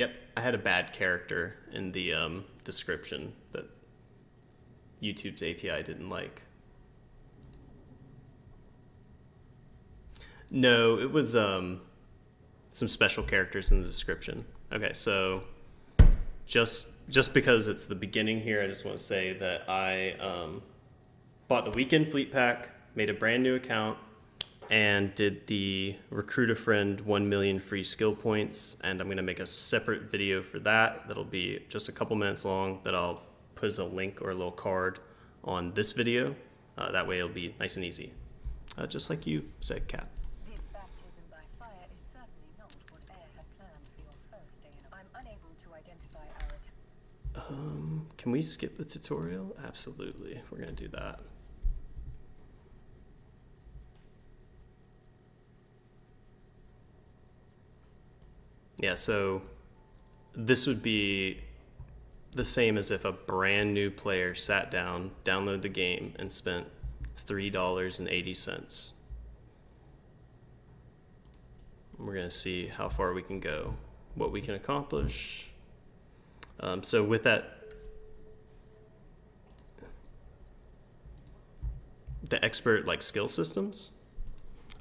Yep, I had a bad character in the description that YouTube's API didn't like. No, it was some special characters in the description. Okay, so just because it's the beginning here, I just want to say that I bought the weekend fleet pack, made a brand new account, and did the recruit a friend 1 million free skill points. And I'm going to make a separate video for that. That'll be just a couple minutes long that I'll put as a link or a little card on this video. That way it'll be nice and easy. Just like you said, Cap. This baptism by fire is certainly not what Air had planned for your first day in. I'm unable to identify our Can we skip the tutorial? Absolutely. We're going to do that. Yeah, so this would be the same as if a brand new player sat down, downloaded the game, and spent $3.80. We're going to see how far we can go, what we can accomplish. So with that, the expert like skill systems.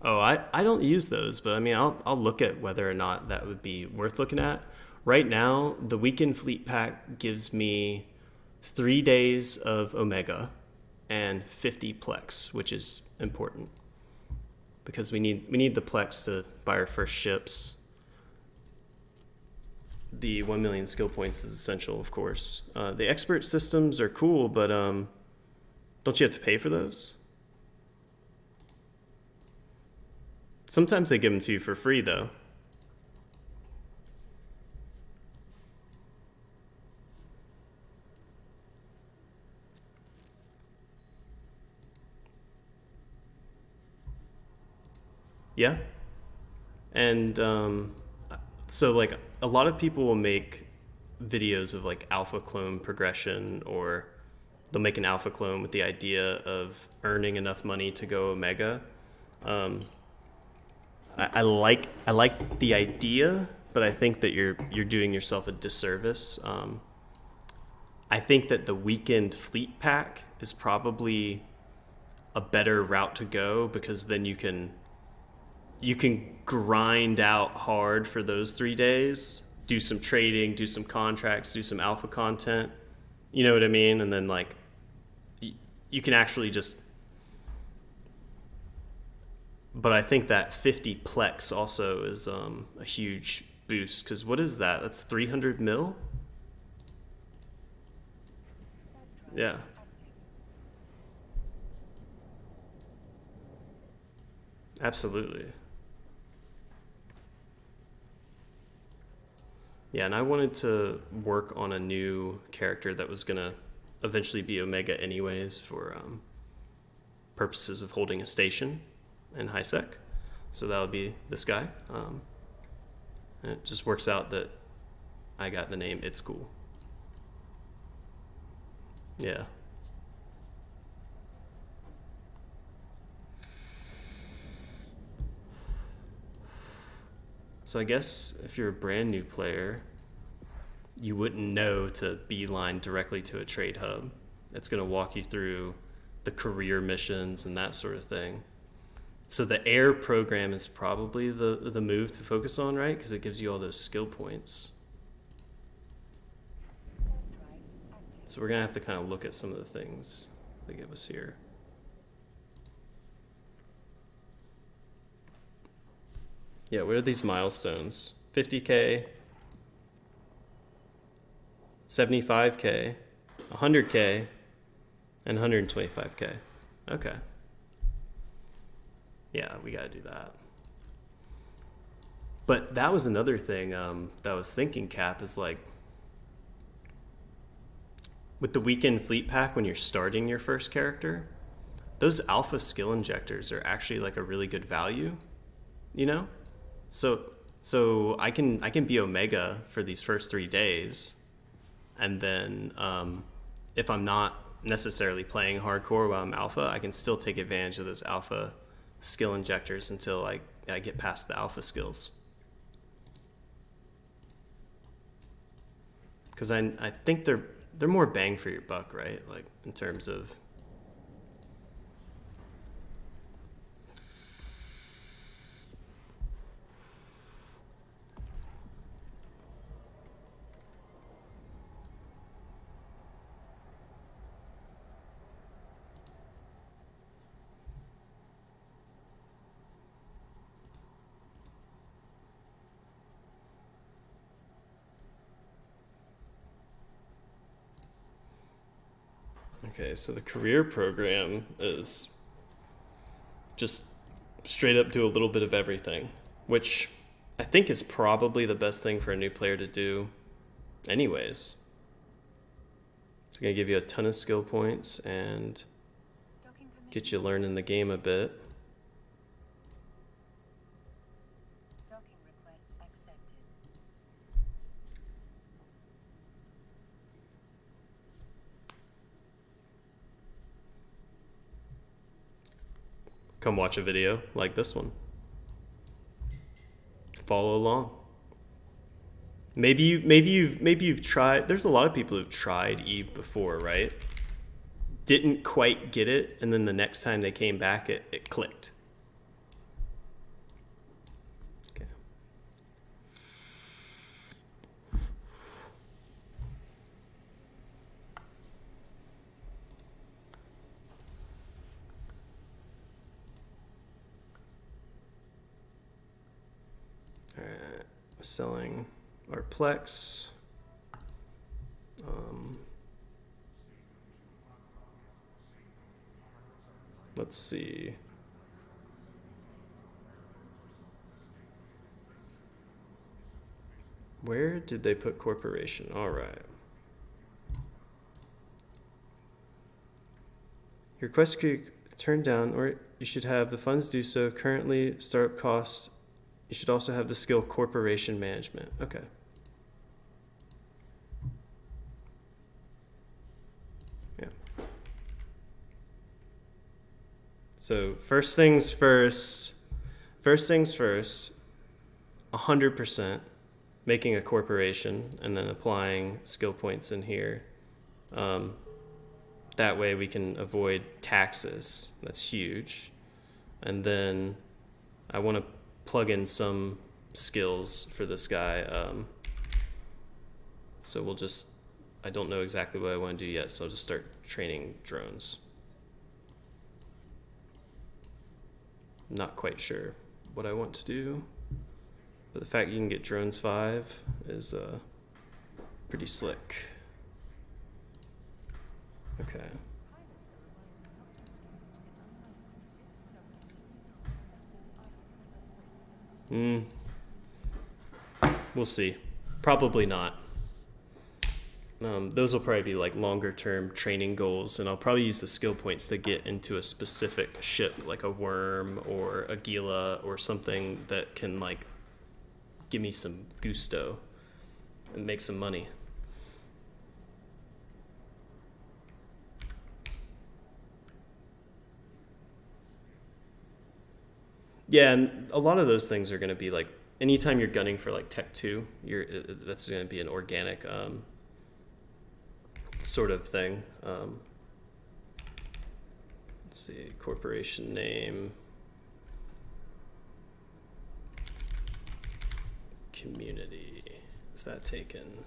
Oh, I don't use those, but I mean, I'll look at whether or not that would be worth looking at. Right now, the weekend fleet pack gives me 3 days of Omega and 50 Plex, which is important because we need the Plex to buy our first ships. The 1 million skill points is essential, of course. The expert systems are cool, but don't you have to pay for those? Sometimes they give them to you for free, though. Yeah. And so, like, a lot of people will make videos of, like, alpha clone progression, or they'll make an alpha clone with the idea of earning enough money to go Omega. I like the idea, but I think that you're doing yourself a disservice. I think that the weekend fleet pack is probably a better route to go, because then you can grind out hard for those 3 days, do some trading, do some contracts, do some alpha content. You know what I mean? And then like you can actually just. But I think that 50 Plex also is a huge boost, because what is that? That's 300 mil? Yeah. Absolutely. Yeah, and I wanted to work on a new character that was going to eventually be Omega anyways, for purposes of holding a station in high sec. So that would be this guy. And it just works out that I got the name It's Cool. Yeah. So I guess if you're a brand new player, you wouldn't know to beeline directly to a trade hub. It's going to walk you through the career missions and that sort of thing. So the air program is probably the move to focus on, right? Because it gives you all those skill points. So we're going to have to kind of look at some of the things they give us here. Yeah, what are these milestones? 50K, 75K, 100K, and 125K. Okay. Yeah, we got to do that. But that was another thing that I was thinking, Cap, is like, with the weekend fleet pack, when you're starting your first character, those alpha skill injectors are actually like a really good value, you know? So I can be Omega for these first 3 days, and then if I'm not necessarily playing hardcore while I'm alpha, I can still take advantage of those alpha skill injectors until I get past the alpha skills. Because I think they're more bang for your buck, right? Like in terms of. Okay, so the career program is just straight up do a little bit of everything, which I think is probably the best thing for a new player to do anyways. It's going to give you a ton of skill points and get you learning the game a bit. Docking request accepted. Come watch a video like this one. Follow along. Maybe you've tried. There's a lot of people who've tried Eve before, right? Didn't quite get it, and then the next time they came back, it clicked. Okay. All right, selling our Plex. Let's see. Where did they put corporation? All right. Your request could be turned down, or you should have the funds do so. Currently, startup cost. You should also have the skill corporation management. Okay. Yeah. So first things first, 100% making a corporation and then applying skill points in here. That way we can avoid taxes. That's huge. And then I want to plug in some skills for this guy. So we'll just, I don't know exactly what I want to do yet, so I'll just start training drones. Not quite sure what I want to do, but the fact you can get drones 5 is pretty slick. Okay. We'll see. Probably not. Those will probably be like longer term training goals, and I'll probably use the skill points to get into a specific ship, like a worm or a Gila or something that can like give me some gusto and make some money. Yeah, and a lot of those things are going to be like anytime you're gunning for like Tech 2, that's going to be an organic sort of thing. Let's see, corporation name, community. Is that taken?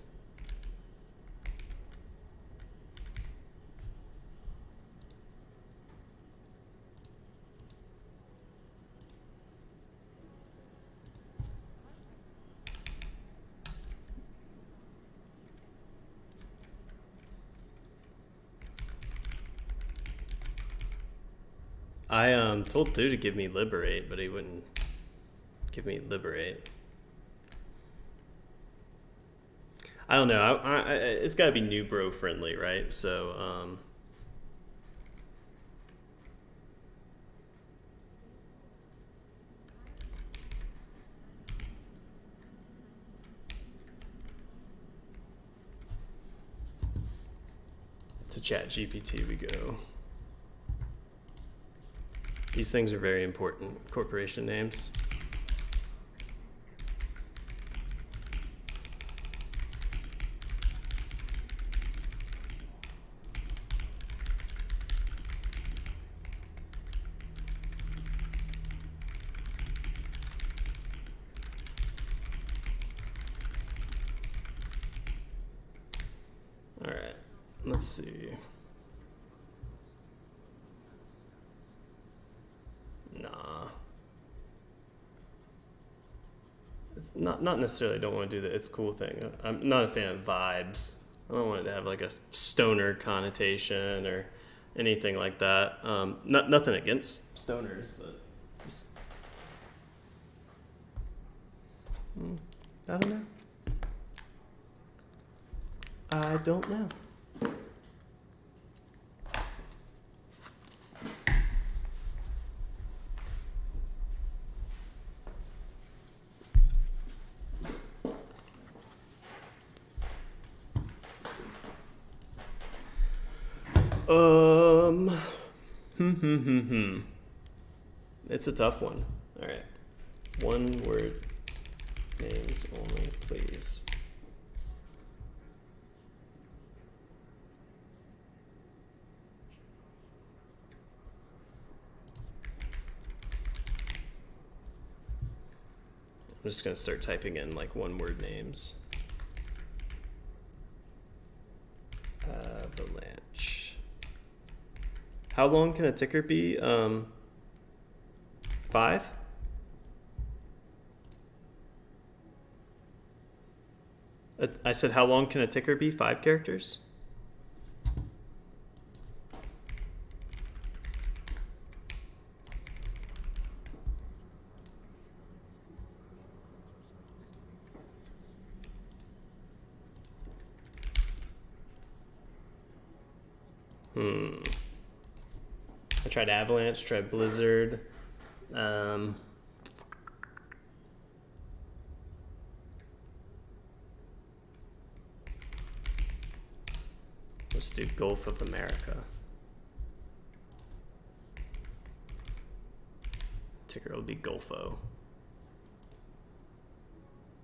I told Thu to give me Liberate, but he wouldn't give me Liberate. I don't know. It's got to be new bro friendly, right? So, to ChatGPT we go. These things are very important, corporation names. let's see. Nah. Not necessarily don't want to do the it's cool thing. I'm not a fan of vibes. I don't want it to have like a stoner connotation or anything like that. Nothing against stoners, but just I don't know. I don't know. It's a tough one. All right. One word names only, please. I'm just going to start typing in like one word names. Avalanche. How long can a ticker be? 5? I said, how long can a ticker be? 5 characters? I tried Avalanche, tried Blizzard. Let's do Gulf of America. Ticker will be Gulfo.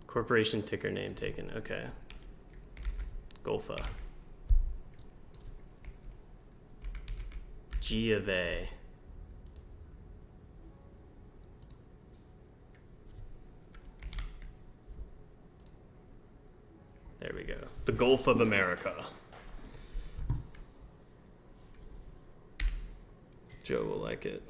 Corporation ticker name taken. Okay. Gulfa. G of A. There we go. The Gulf of America. Joe will like it.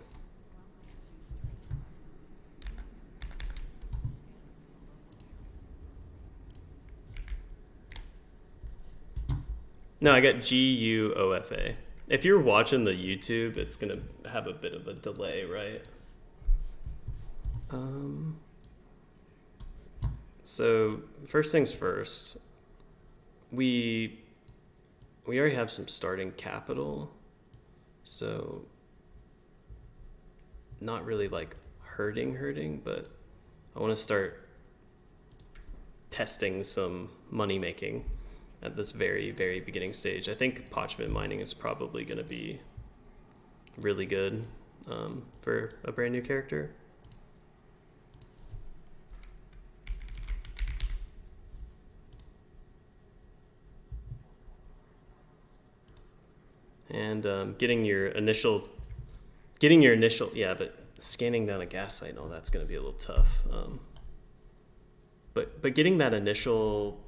No, I got GUOFA. If you're watching the YouTube, it's gonna have a bit of a delay, right? So first things first, we already have some starting capital, so not really like hurting, but I want to start testing some money making at this very, very beginning stage. I think Pochven mining is probably going to be really good for a brand new character. And getting your initial, yeah, but scanning down a gas site and all that's going to be a little tough. But getting that initial,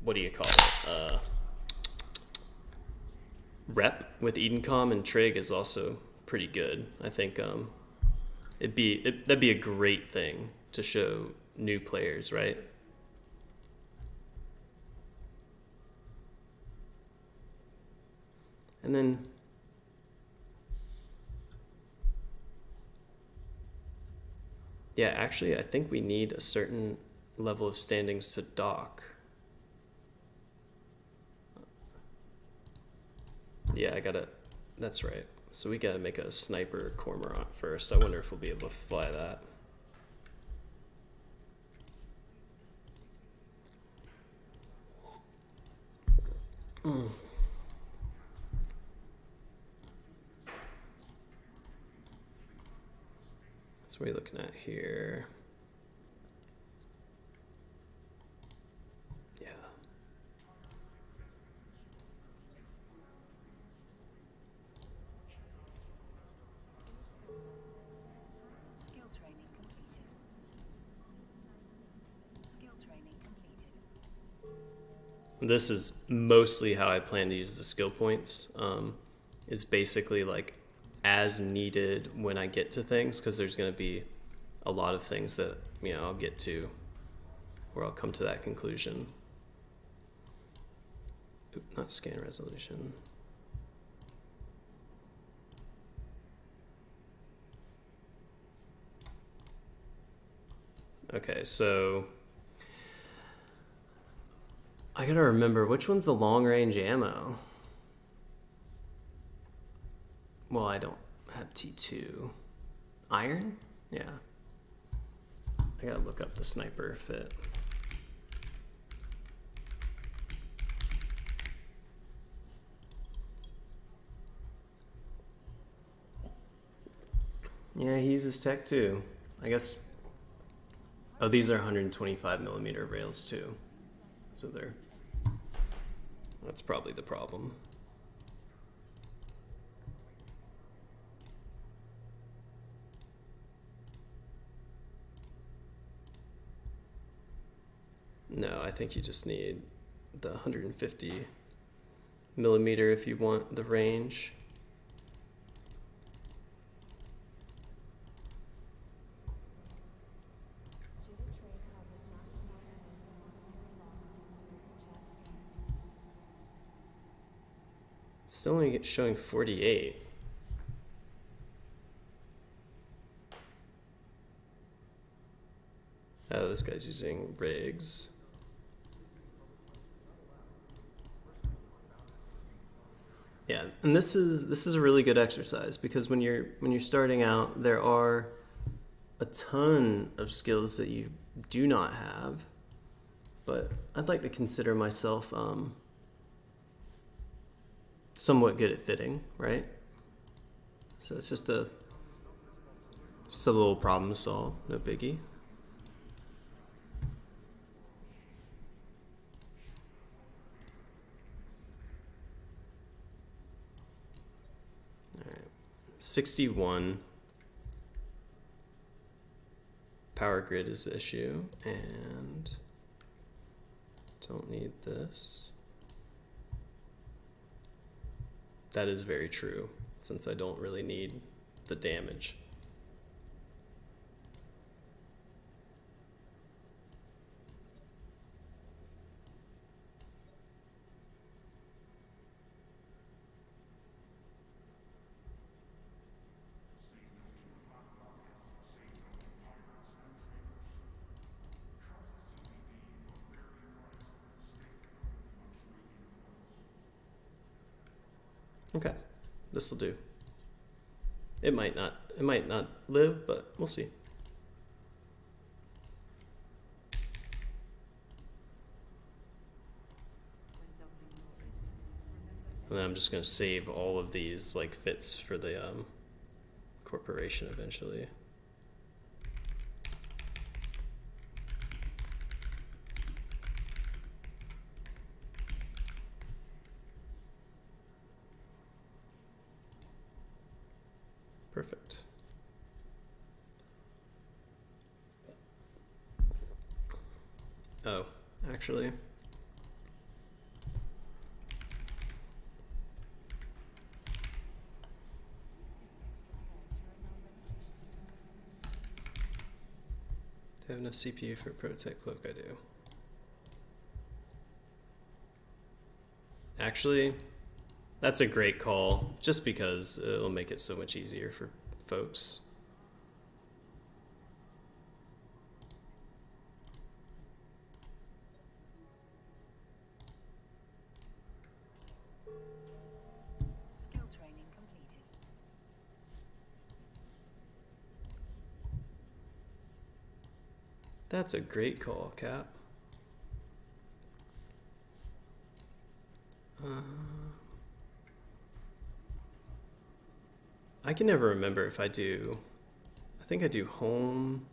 what do you call it? Rep with Edencom and Trig is also pretty good. I think that'd be a great thing to show new players, right? And then yeah, actually I think we need a certain level of standings to dock. Yeah, that's right. So we gotta make a sniper cormorant first. I wonder if we'll be able to fly that. That's what we're looking at here. Yeah. Skill training completed. Skill training completed. this is mostly how I plan to use the skill points, is basically like as needed when I get to things, because there's going to be a lot of things that, you know, I'll get to where I'll come to that conclusion. Oop, not scan resolution. Okay, so I gotta remember which one's the long range ammo. Well, I don't have T2. Iron? Yeah. I gotta look up the sniper fit. Yeah, he uses tech too. I guess. Oh, these are 125 millimeter rails too. So that's probably the problem. No, I think you just need the 150 millimeter if you want the range. It's only showing 48. Oh, this guy's using rigs. Yeah, and this is a really good exercise, because when you're starting out, there are a ton of skills that you do not have. But I'd like to consider myself somewhat good at fitting, right? So it's just a little problem to solve, no biggie. All right, 61. Power grid is the issue, and don't need this. That is very true, since I don't really need the damage. Okay, this will do. It might not live, but we'll see. And then I'm just gonna save all of these like fits for the corporation eventually. Perfect. Oh, actually. Do I have enough CPU for a prototype cloak? I do. Actually, that's a great call, just because it'll make it so much easier for folks. Skill training completed. That's a great call, Cap. I can never remember if I do. I think I do home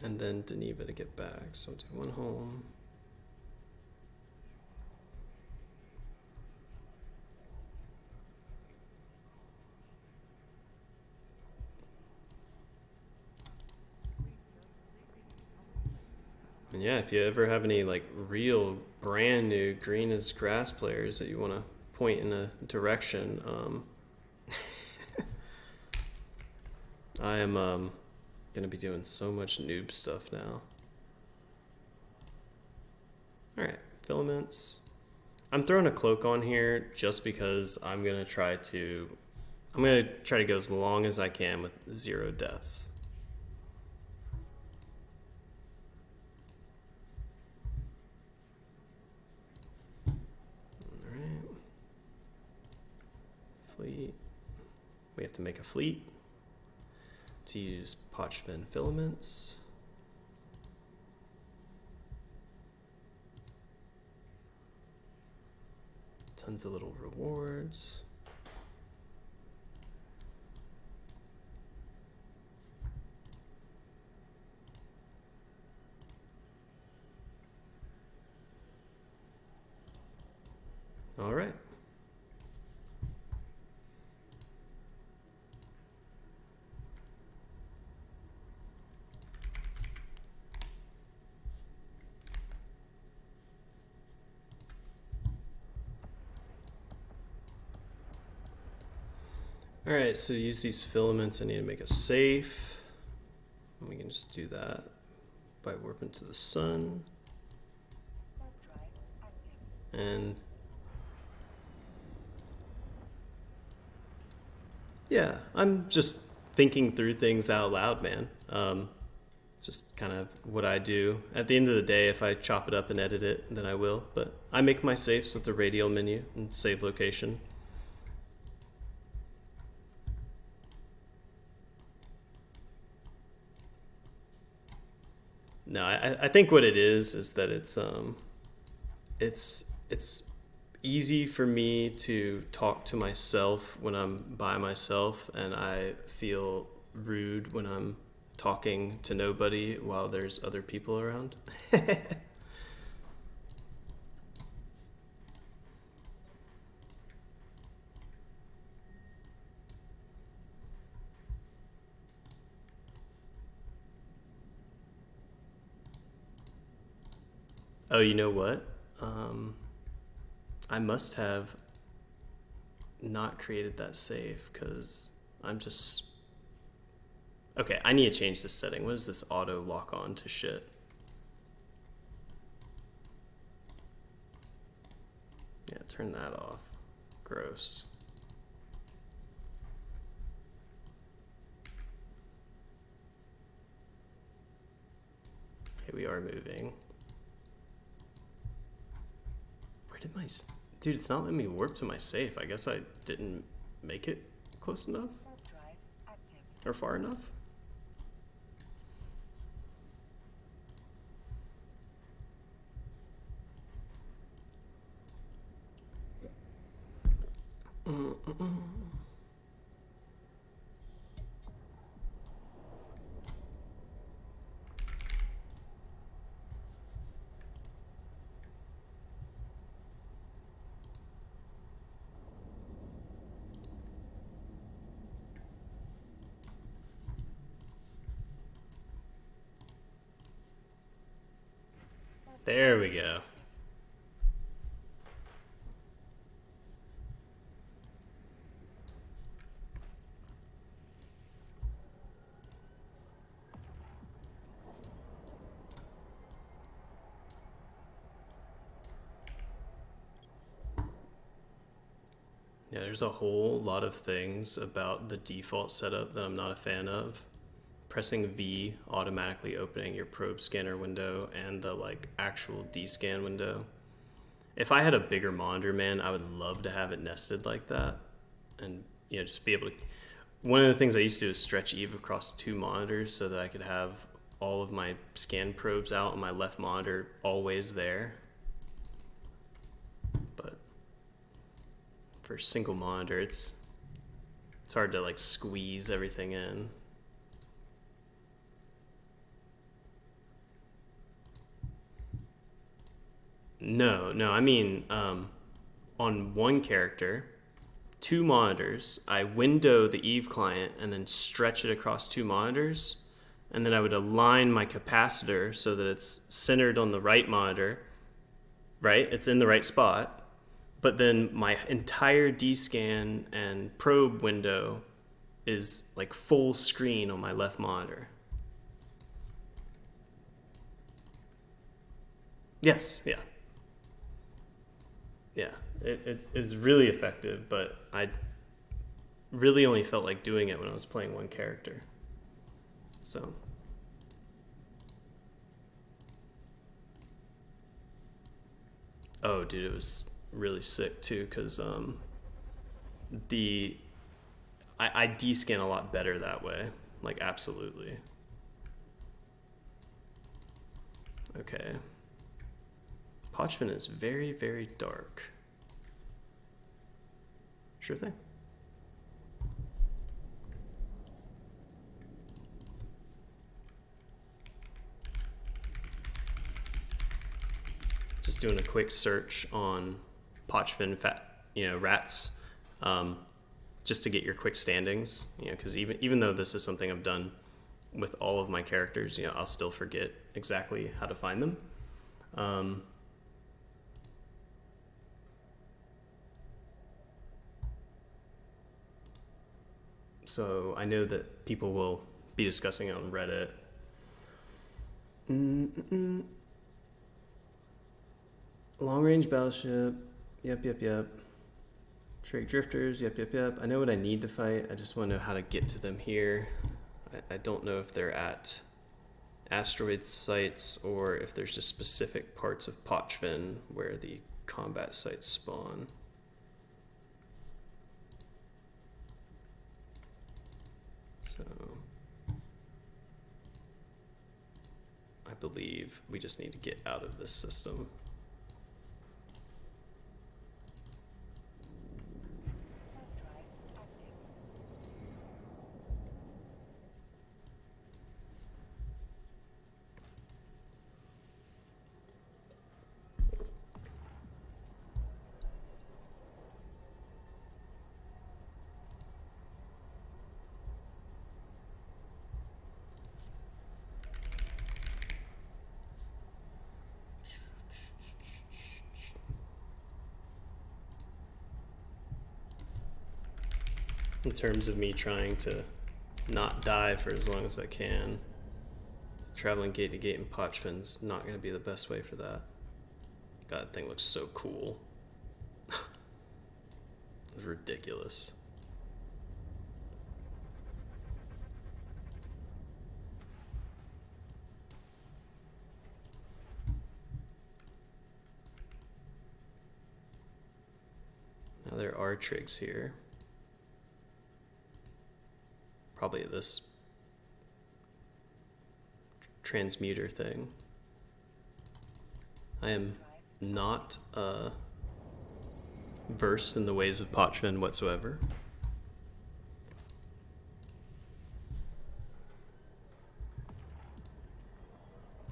and then Deneva to get back. So I'll do one home. And yeah, if you ever have any like real brand new green as grass players that you want to point in a direction, I am gonna be doing so much noob stuff now. All right, filaments. I'm throwing a cloak on here just because I'm gonna try to go as long as I can with 0 deaths. All right. Fleet. We have to make a fleet to use Pochven filaments. Tons of little rewards. All right. All right, so to use these filaments, I need to make a safe. And we can just do that by warping to the sun. Warp drive active. And yeah, I'm just thinking through things out loud, man. Just kind of what I do. At the end of the day, if I chop it up and edit it, then I will. But I make my saves with the radial menu and save location. No, I think what it is that it's easy for me to talk to myself when I'm by myself, and I feel rude when I'm talking to nobody while there's other people around. Oh, you know what? I must have not created that save because I'm just... Okay, I need to change this setting. What is this auto lock on to shit? Yeah, turn that off. Gross. Okay, we are moving. Where did my... Dude, it's not letting me warp to my safe. I guess I didn't make it close enough? Warp drive active. Or far enough? There we go. Yeah, there's a whole lot of things about the default setup that I'm not a fan of. Pressing V, automatically opening your probe scanner window and the like actual D-scan window. If I had a bigger monitor, man, I would love to have it nested like that. And, you know, just be able to... One of the things I used to do is stretch Eve across 2 monitors so that I could have all of my scan probes out on my left monitor always there. But for a single monitor, it's hard to like squeeze everything in. No, I mean, on one character, 2 monitors, I window the Eve client and then stretch it across 2 monitors, and then I would align my capacitor so that it's centered on the right monitor, right? It's in the right spot. But then my entire D-scan and probe window is like full screen on my left monitor. Yes, yeah. Yeah, it is really effective, but I really only felt like doing it when I was playing one character. So. Oh, dude, it was really sick too, because I D-scan a lot better that way. Like, absolutely. Okay. Pochven is very, very dark. Sure thing. Just doing a quick search on Pochven rats, just to get your quick standings. Because even though this is something I've done with all of my characters, I'll still forget exactly how to find them. So I know that people will be discussing it on Reddit. Long-range battleship. Yep. Drake drifters. Yep. I know what I need to fight. I just want to know how to get to them here. I don't know if they're at asteroid sites or if there's just specific parts of Pochven where the combat sites spawn. So I believe we just need to get out of this system. In terms of me trying to not die for as long as I can, traveling gate to gate in Pochven's not going to be the best way for that. God, that thing looks so cool. It's ridiculous. Now there are trigs here. Probably this transmuter thing. I am not versed in the ways of Pochven whatsoever.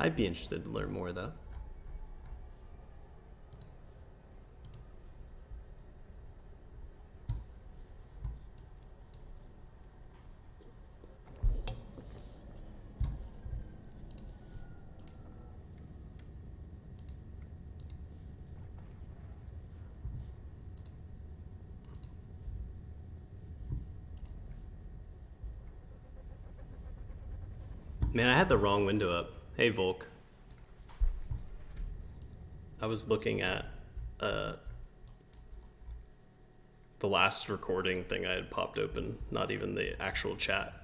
I'd be interested to learn more though. Man, I had the wrong window up. Hey, Volk. I was looking at the last recording thing I had popped open, not even the actual chat.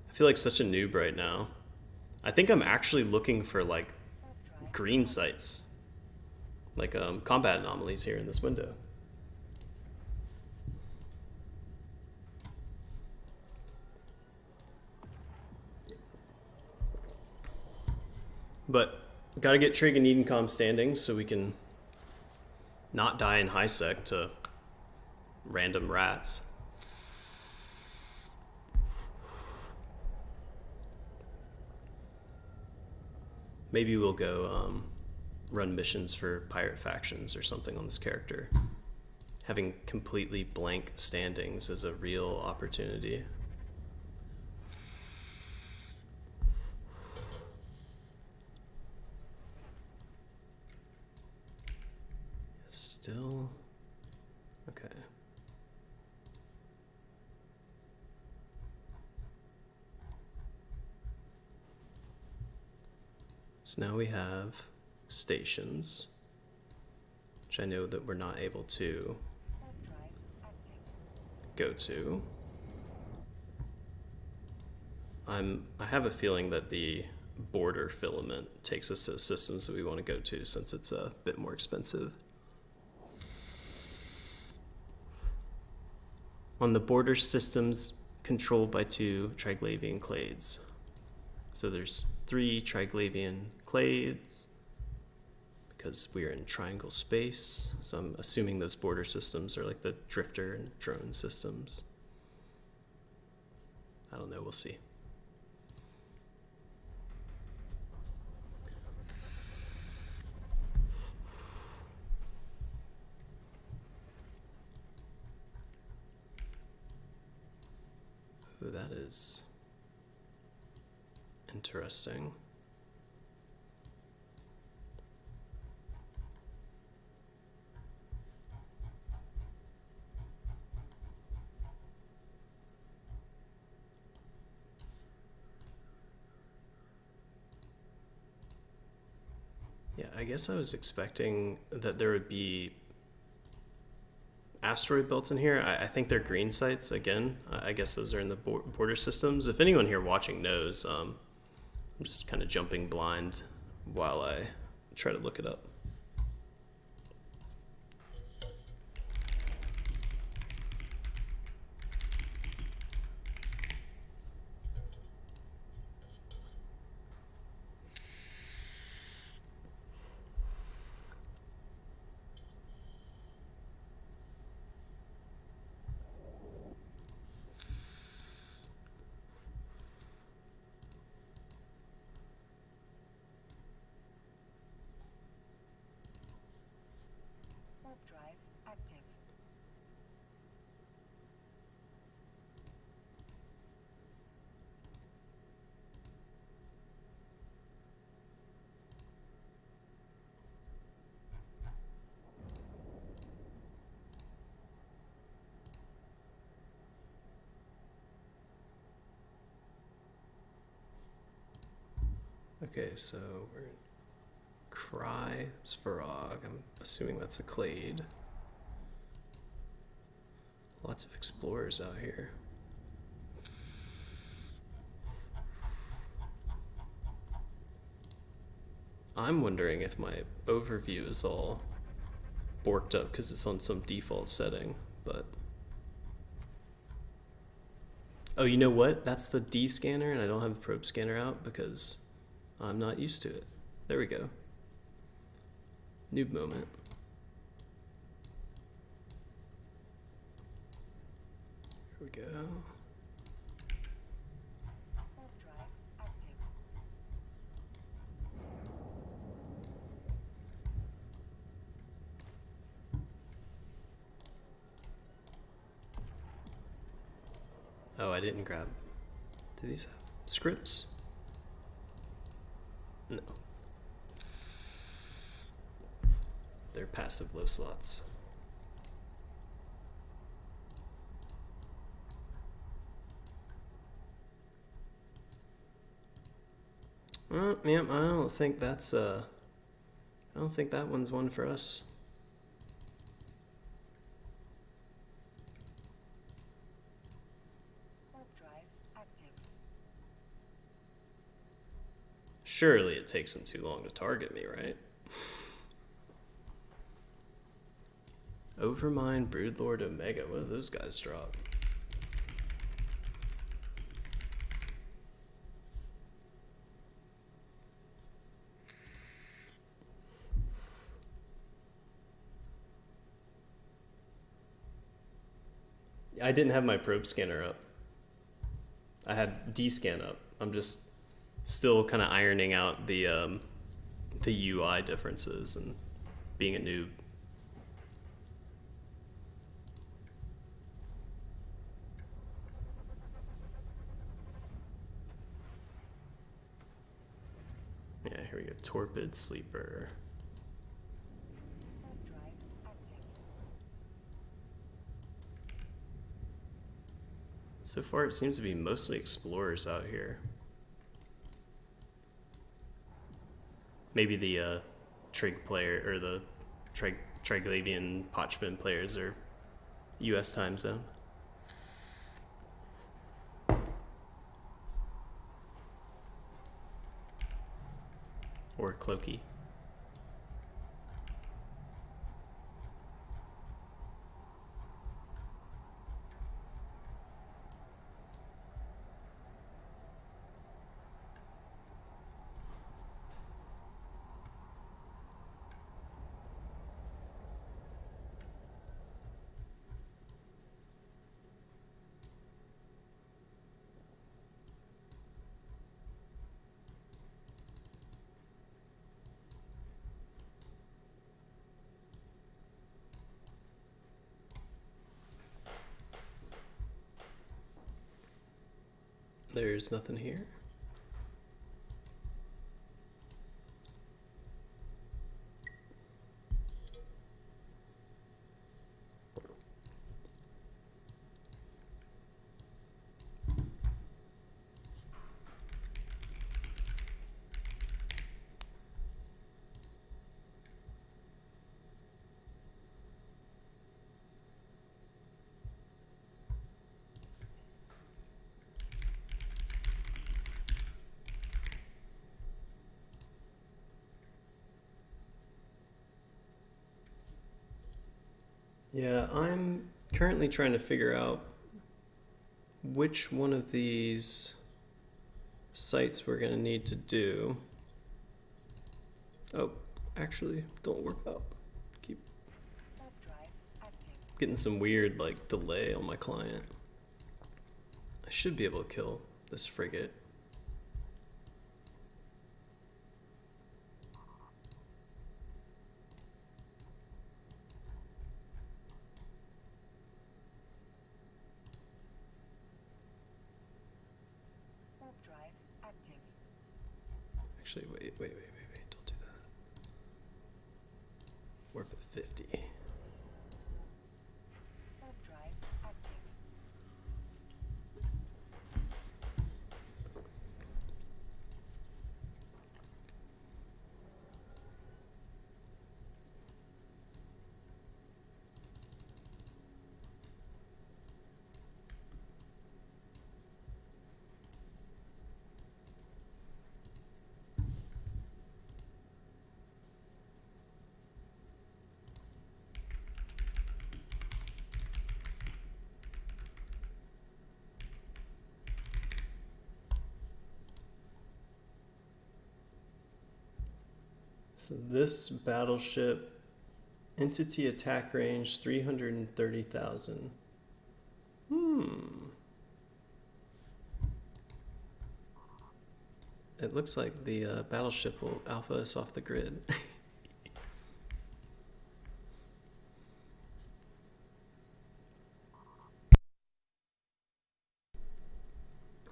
I feel like such a noob right now. I think I'm actually looking for like green sites, like combat anomalies here in this window. But gotta get Trig and Edencom standing so we can not die in high sec to random rats. Maybe we'll go run missions for pirate factions or something on this character. Having completely blank standings is a real opportunity. still... Okay. So now we have stations, which I know that we're not able to go to. I have a feeling that the border filament takes us to systems that we want to go to since it's a bit more expensive. On the border systems controlled by 2 Triglavian clades. So there's 3 Triglavian clades because we are in triangle space. So I'm assuming those border systems are like the drifter and drone systems. I don't know, we'll see. Ooh, that is interesting. Yeah, I guess I was expecting that there would be asteroid belts in here. I think they're green sites again. I guess those are in the border systems. If anyone here watching knows, I'm just kind of jumping blind while I try to look it up. Warp drive active. Okay, so we're in Cry Svarog. I'm assuming that's a clade. Lots of explorers out here. I'm wondering if my overview is all borked up because it's on some default setting, but... Oh, you know what? That's the D scanner, and I don't have the probe scanner out because I'm not used to it. There we go. Noob moment. Here we go. Warp drive active. Oh, I didn't grab... Do these have scripts? No. They're passive low slots. Yeah, I don't think that's I don't think that one's one for us. Warp drive active. Surely it takes them too long to target me, right? Overmind, Broodlord, Omega. What do those guys drop? I didn't have my probe scanner up. I had D-scan up. I'm just still kind of ironing out the UI differences and being a noob. Yeah, here we go. Torpid Sleeper. Warp drive active. So far, it seems to be mostly explorers out here. Maybe the Trig player or the Triglavian Pochven players are U.S. time zone. Or Cloaky. There's nothing here. Yeah, I'm currently trying to figure out which one of these sites we're going to need to do. Oh, actually, don't work out. Keep getting some weird like delay on my client. I should be able to kill this frigate. Actually, wait, don't do that. Warp at 50. So this battleship, entity attack range 330,000. It looks like the battleship will alpha us off the grid.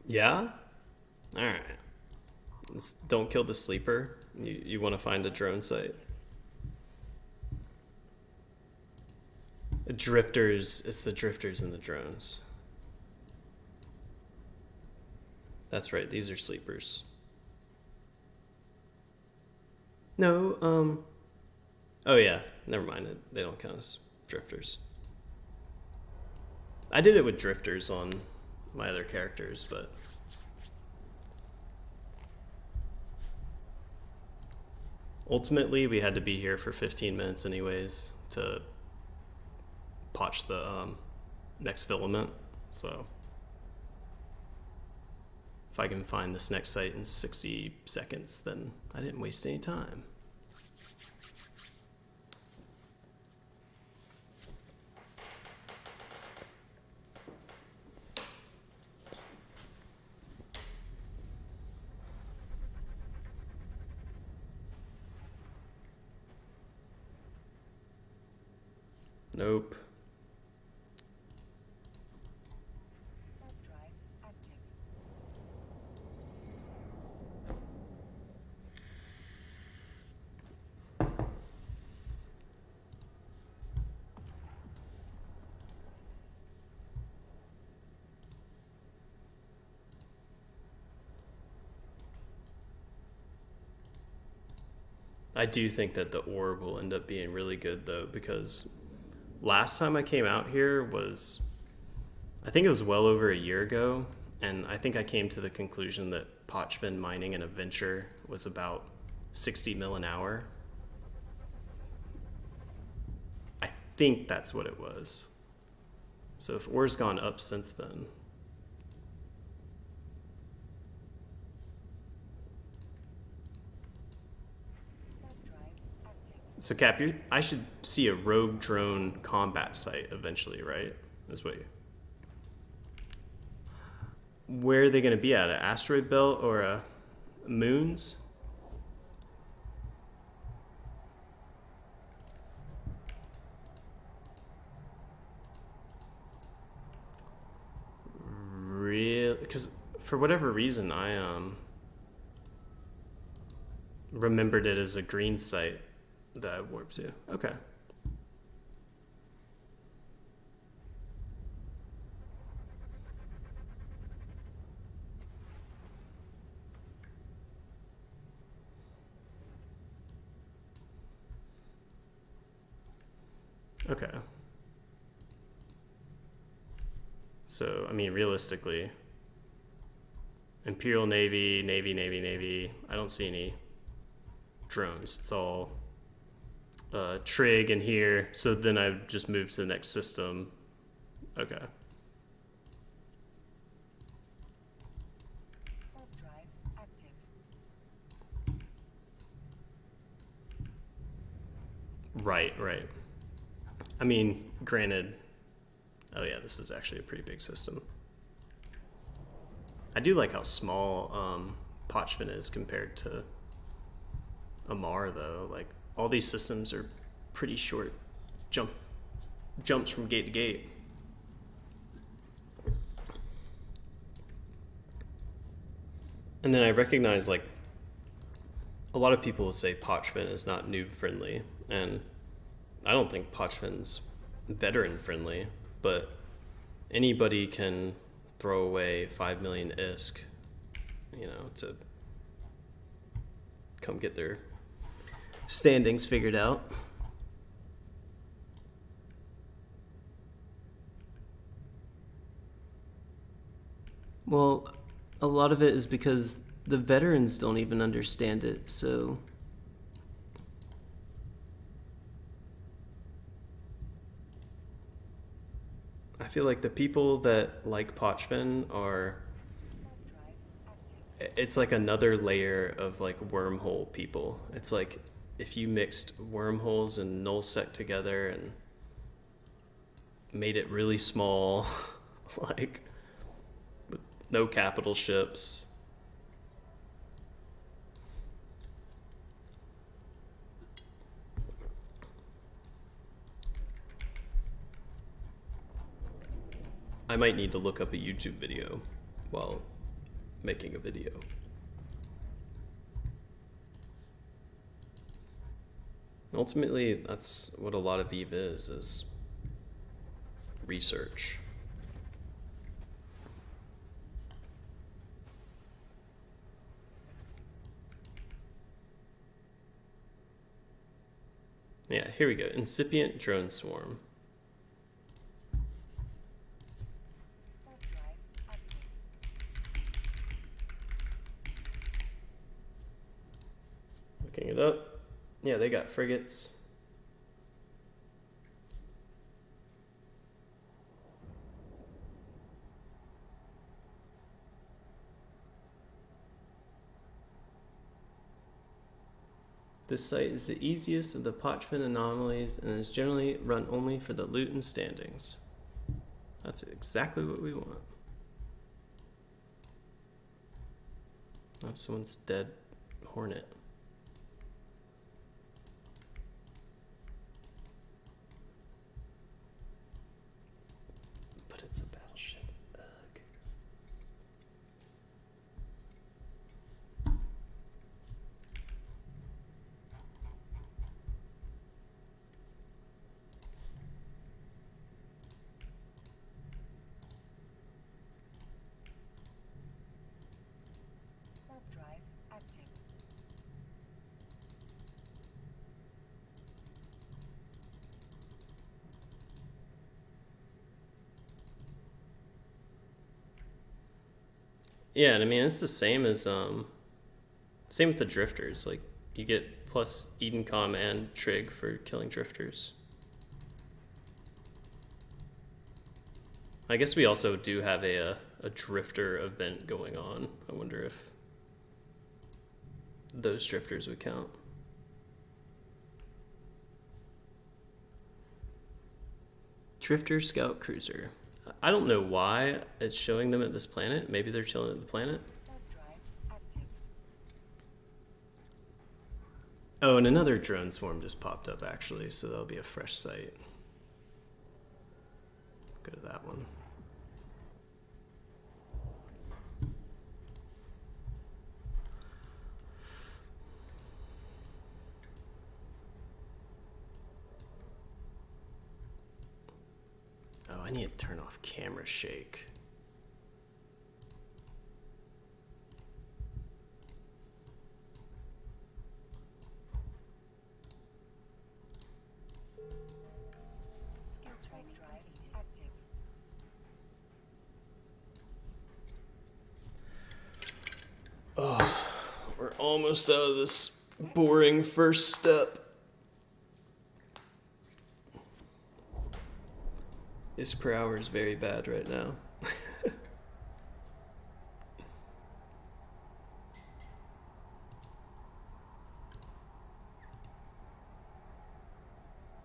Yeah? Alright. Don't kill the sleeper. You want to find a drone site. Drifters, it's the drifters and the drones. That's right, these are sleepers. No, oh yeah, never mind. They don't count as drifters. I did it with drifters on my other characters, but ultimately we had to be here for 15 minutes anyways to potch the next filament. So if I can find this next site in 60 seconds, then I didn't waste any time. Nope. I do think that the orb will end up being really good though, because last time I came out here was, I think it was well over a year ago, and I think I came to the conclusion that Pochven mining in a venture was about 60 mil an hour. I think that's what it was. So if ore's gone up since then. So Cap, I should see a rogue drone combat site eventually, right? Is what where are they going to be at? An asteroid belt or a moons? Real, because for whatever reason I remembered it as a green site that I warped to. Okay. Okay. So, I mean, realistically, Imperial Navy, Navy. I don't see any drones. It's all trig in here. So then I just move to the next system. Okay. Right. I mean, granted, oh yeah, this is actually a pretty big system. I do like how small Pochven is compared to Amar, though. Like, all these systems are pretty short jumps from gate to gate. And then I recognize, like, a lot of people will say Pochven is not noob friendly, and I don't think Pochven's veteran friendly, but anybody can throw away 5 million ISK, you know, to come get their standings figured out. Well, a lot of it is because the veterans don't even understand it, so I feel like the people that like Pochven are, it's like another layer of like wormhole people. It's like if you mixed wormholes and nullsec together and made it really small, like with no capital ships. I might need to look up a YouTube video while making a video. Ultimately, that's what a lot of Eve is research. Yeah, here we go. Incipient drone swarm. Looking it up. Yeah, they got frigates. This site is the easiest of the Pochven anomalies and is generally run only for the loot and standings. That's exactly what we want. Oh, someone's dead hornet. But it's a battleship. Ugh. Yeah, and I mean it's the same as same with the drifters. Like you get plus Edencom and Trig for killing drifters. I guess we also do have a drifter event going on. I wonder if those drifters would count. Drifter Scout Cruiser. I don't know why it's showing them at this planet. Maybe they're chilling at the planet. Warp drive active. Oh, and another drone swarm just popped up actually, so that'll be a fresh site. Go to that one. Oh, I need to turn off camera shake. Skill track drive active. We're almost out of this boring first step. This per hour is very bad right now.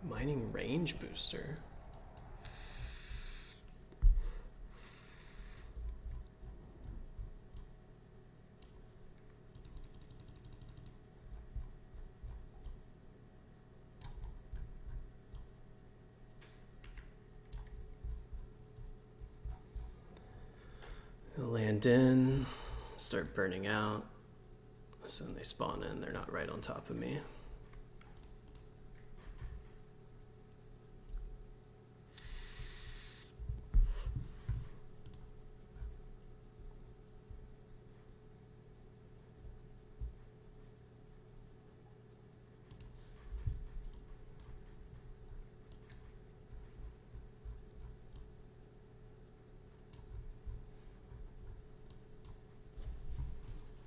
Mining range booster. They'll land in, start burning out. So when they spawn in, they're not right on top of me.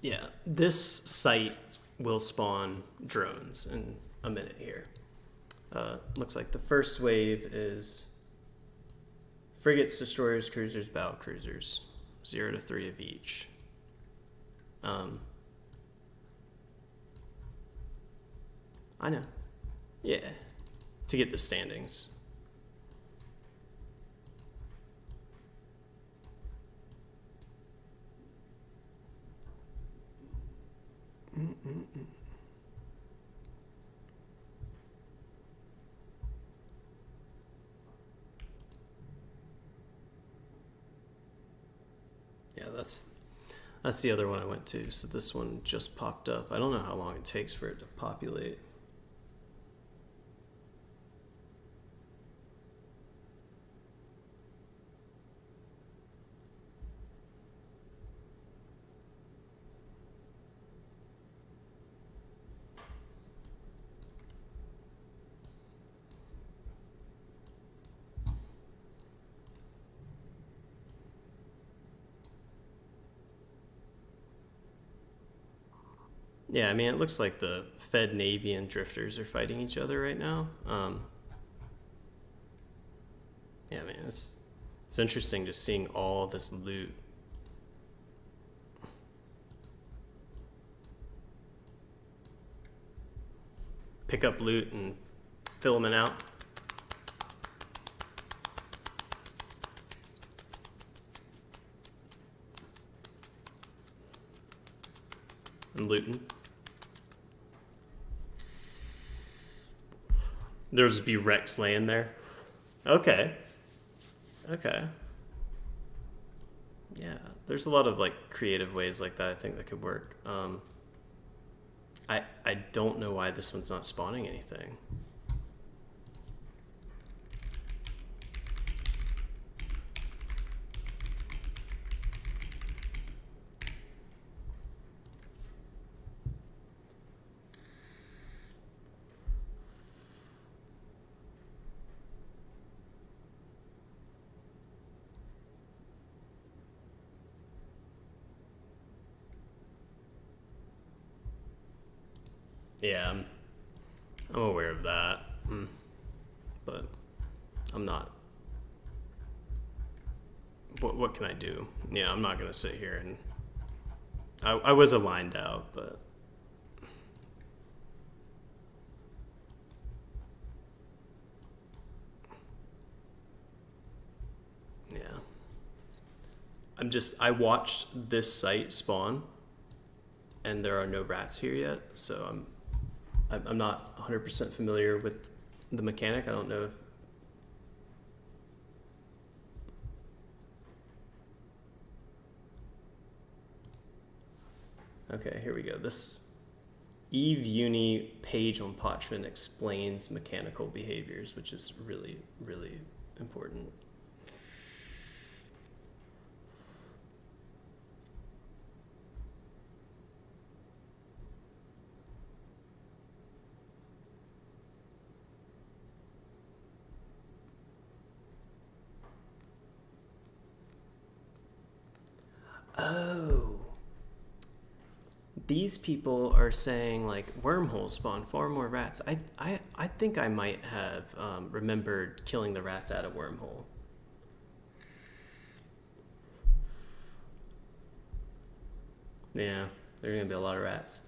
Yeah, this site will spawn drones in a minute here. Looks like the first wave is frigates, destroyers, cruisers, battle cruisers, 0 to 3 of each. I know. Yeah, to get the standings. Yeah, that's the other one I went to. So this one just popped up. I don't know how long it takes for it to populate. Yeah, I mean, it looks like the Fed Navy and drifters are fighting each other right now. Yeah, I mean, it's interesting just seeing all this loot. Pick up loot and fill them out. And looting. There'll just be wrecks laying there. Okay. Okay. Yeah, there's a lot of like creative ways like that I think that could work. I don't know why this one's not spawning anything. Yeah, I'm aware of that, but I'm not. What can I do? Yeah, I'm not gonna sit here and. I was aligned out, but. Yeah. I watched this site spawn, and there are no rats here yet, so I'm not 100% familiar with the mechanic. I don't know if. Okay, here we go. This Eve Uni page on Pochven explains mechanical behaviors, which is really, really important. Oh. These people are saying like wormholes spawn far more rats. I think I might have remembered killing the rats at a wormhole. Yeah, there are gonna be a lot of rats.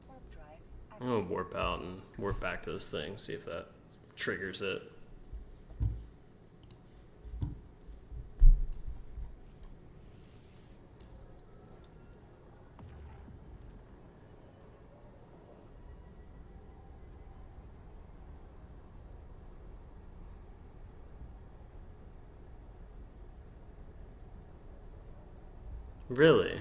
Warp drive I'm gonna warp out and warp back to this thing, see if that triggers it. Really?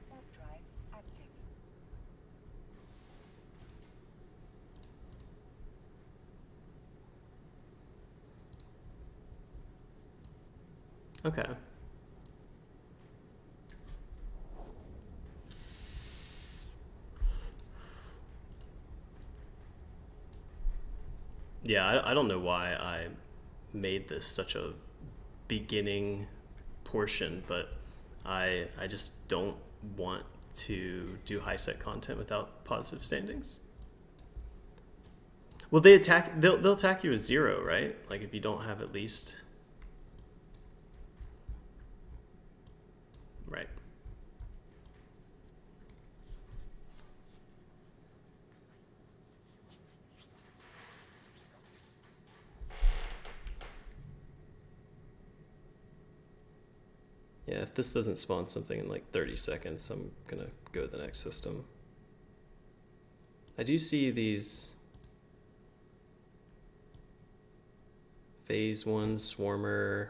warp drive active. Okay. Yeah, I don't know why I made this such a beginning portion, but I just don't want to do high set content without positive standings. Well, they'll attack you with 0, right? Like if you don't have at least. Right. Yeah, if this doesn't spawn something in like 30 seconds, I'm gonna go to the next system. I do see these phase 1 swarmer.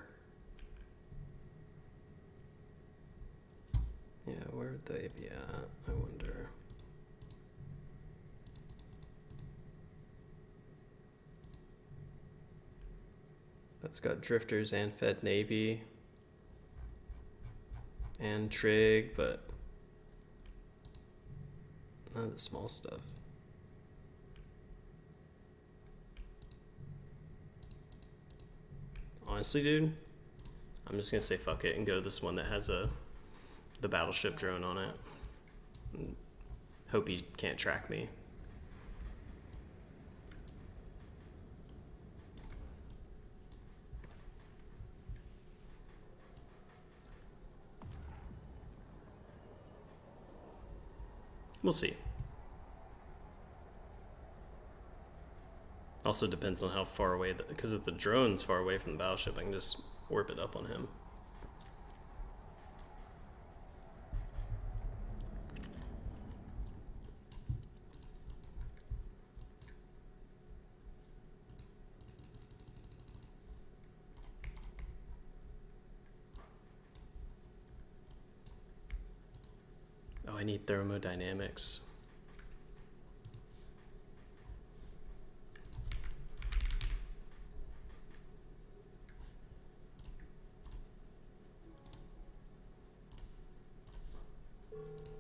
Yeah, where would they be at? I wonder. That's got drifters and fed navy and trig, but none of the small stuff. Honestly, dude, I'm just gonna say fuck it and go this one that has the battleship drone on it. And hope he can't track me. We'll see. Also depends on how far away, because if the drone's far away from the battleship, I can just warp it up on him. Oh, I need thermodynamics.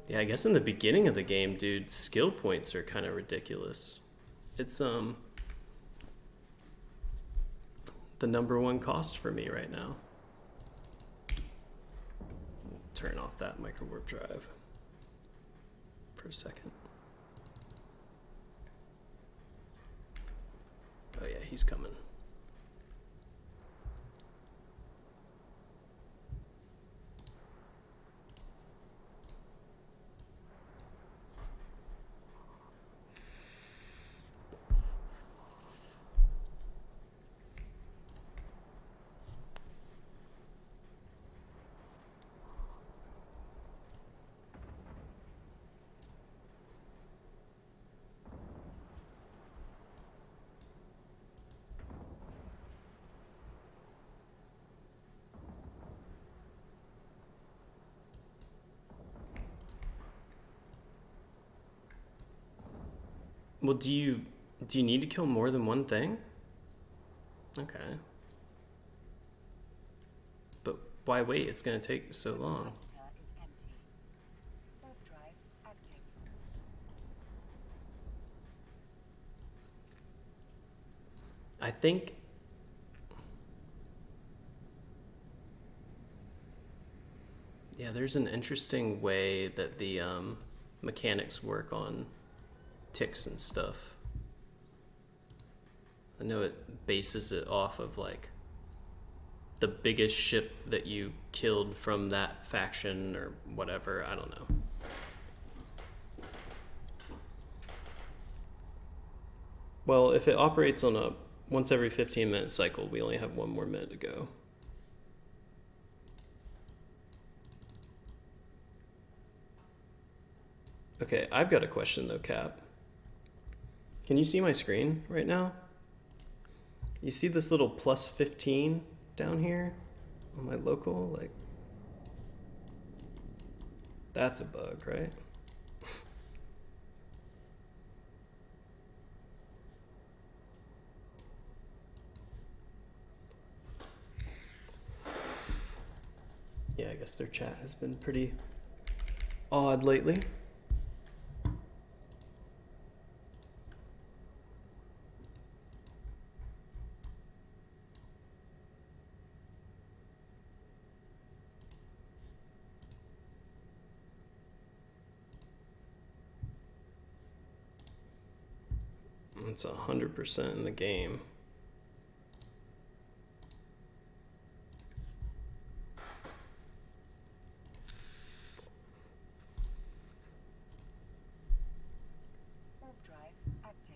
Yeah, I guess in the beginning of the game, dude, skill points are kind of ridiculous. It's the number one cost for me right now. Turn off that micro warp drive for a second. Oh yeah, he's coming. Well, do you need to kill more than one thing? Okay. But why wait? It's gonna take so long. Register is empty. Warp drive active. I think yeah, there's an interesting way that the mechanics work on ticks and stuff. I know it bases it off of like the biggest ship that you killed from that faction or whatever. I don't know. Well, if it operates on a once every 15-minute cycle, we only have 1 more minute to go. Okay, I've got a question though, Cap. Can you see my screen right now? You see this little plus 15 down here on my local? Like, that's a bug, right? Yeah, I guess their chat has been pretty odd lately. It's 100% in the game. Warp drive active.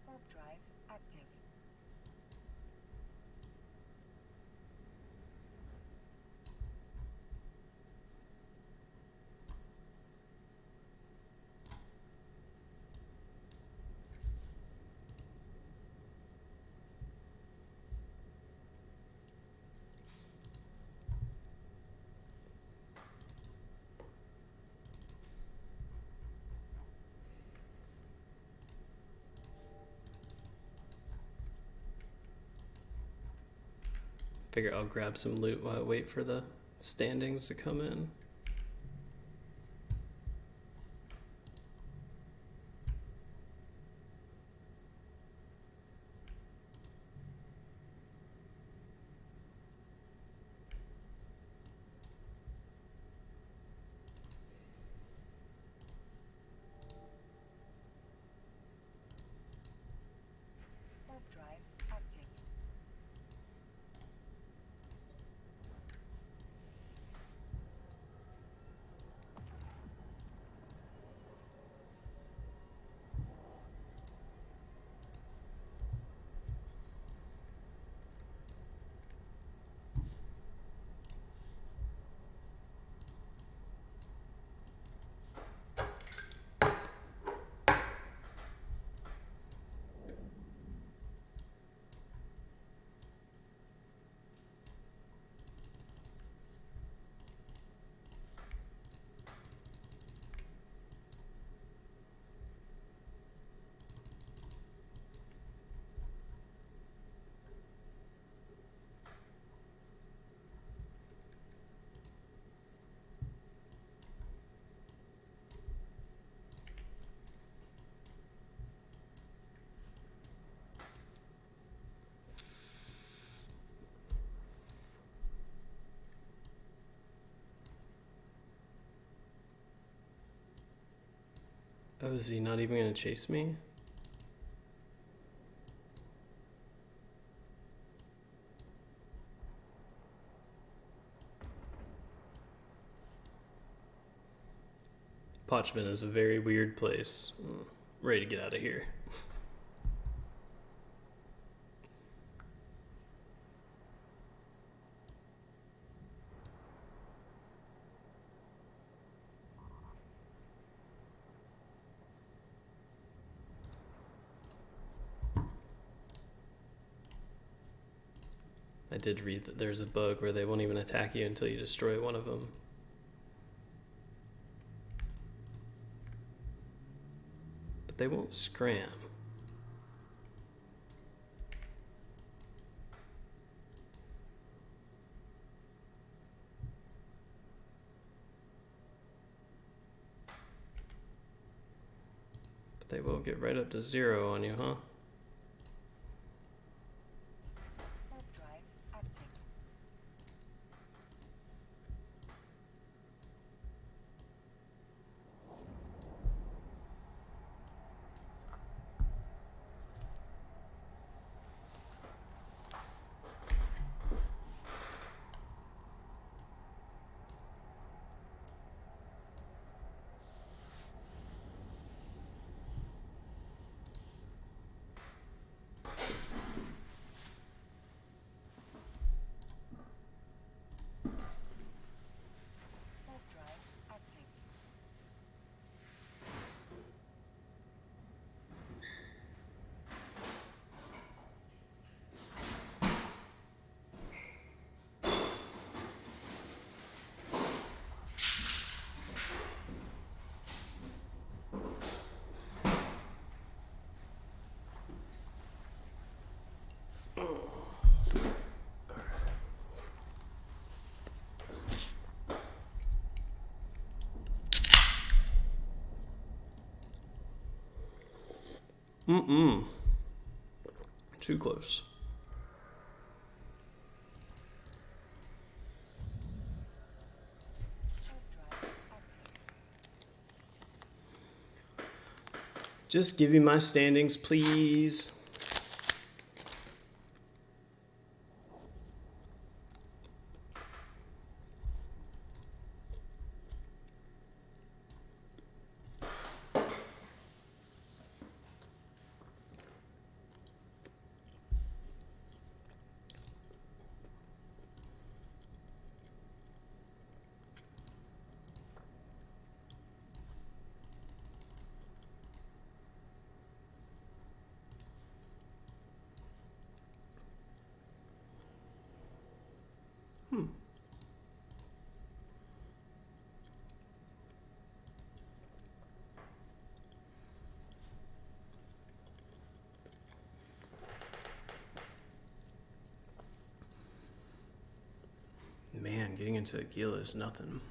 Warp drive active. Figure I'll grab some loot while I wait for the standings to come in. Oh, is he not even gonna chase me? Pochven is a very weird place. Ready to get out of here. I did read that there's a bug where they won't even attack you until you destroy one of them. But they won't scram. But they will get right up to 0 on you, huh? Warp drive active. Warp drive active. Too close. Warp drive active. Just give me my standings, please. Man, getting into Agila is nothing.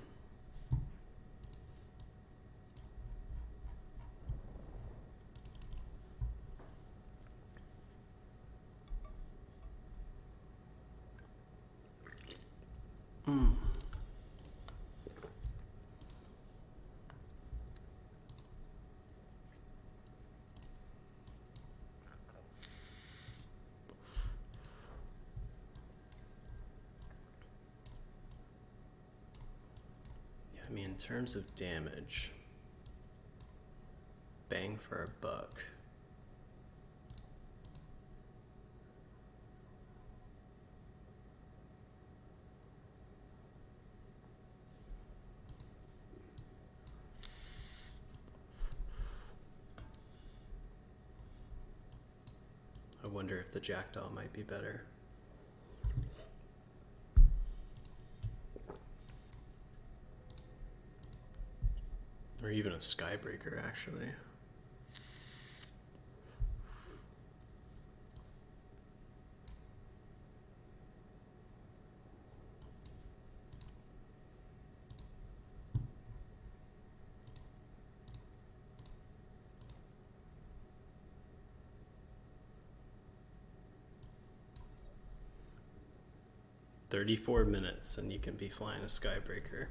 I mean, in terms of damage, bang for a buck. I wonder if the jackdaw might be better. Or even a skybreaker, actually. "34 minutes and you can be flying a skybreaker."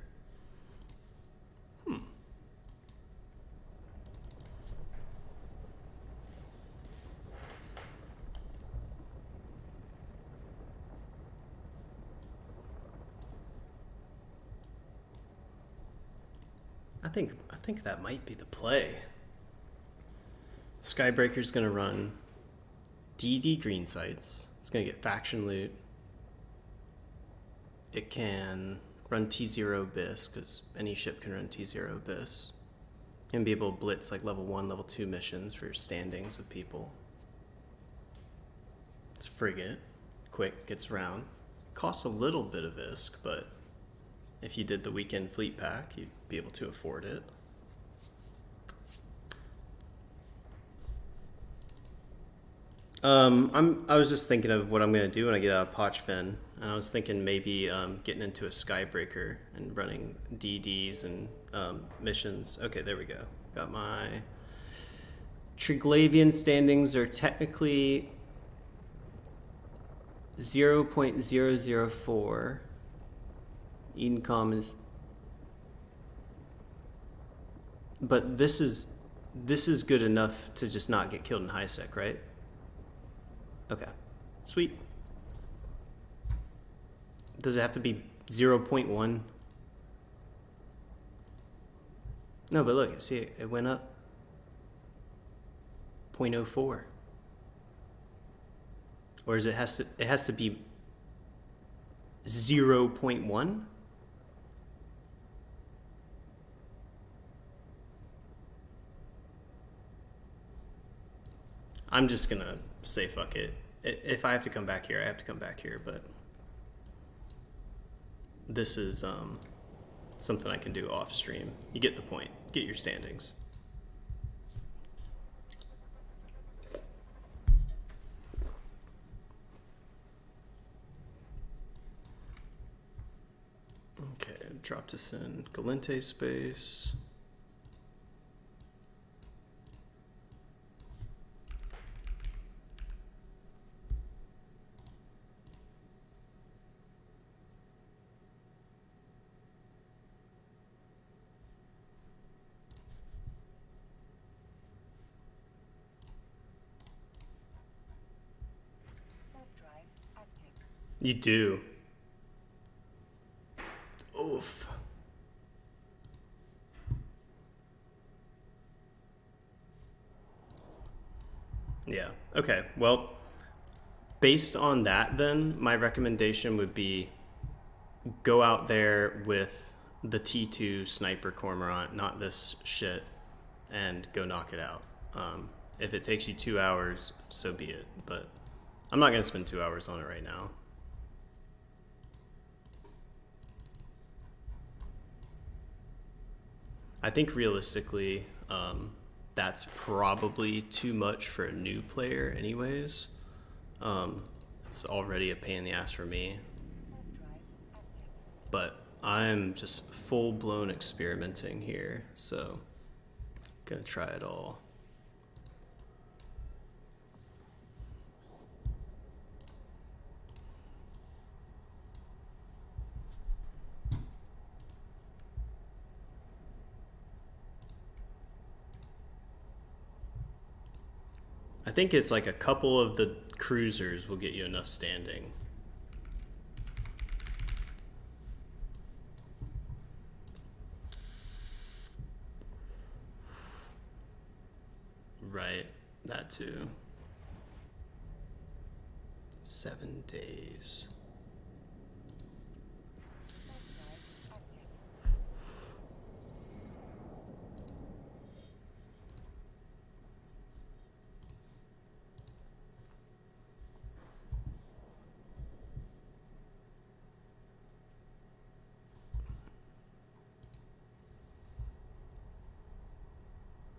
I think that might be the play. Skybreaker's gonna run DD green sites. It's gonna get faction loot. It can run T0 Abyss, because any ship can run T0 Abyss. And be able to blitz like level 1, level 2 missions for standings of people. It's frigate. Quick, gets around. Costs a little bit of ISK, but if you did the weekend fleet pack, you'd be able to afford it. I was just thinking of what I'm gonna do when I get out of Pochven, and I was thinking maybe getting into a Skybreaker and running DDs and missions. Okay, there we go. Got my Triglavian standings are technically 0.004. Edencom is, but this is good enough to just not get killed in high sec, right? Okay, sweet. Does it have to be 0.1? No, but look, see, it went up 0.04. Or is it has to be 0.1? I'm just gonna say fuck it. If I have to come back here, I have to come back here, but this is something I can do off stream. You get the point. Get your standings. Okay, drop this in Galente space. You do. Oof. Yeah. Okay. Well, based on that, then my recommendation would be go out there with the T2 sniper cormorant, not this shit, and go knock it out. If it takes you 2 hours, so be it. But I'm not going to spend 2 hours on it right now. I think realistically, that's probably too much for a new player anyways. It's already a pain in the ass for me. But I'm just full-blown experimenting here, so gonna try it all. I think it's like a couple of the cruisers will get you enough standing. Right, that too. 7 days.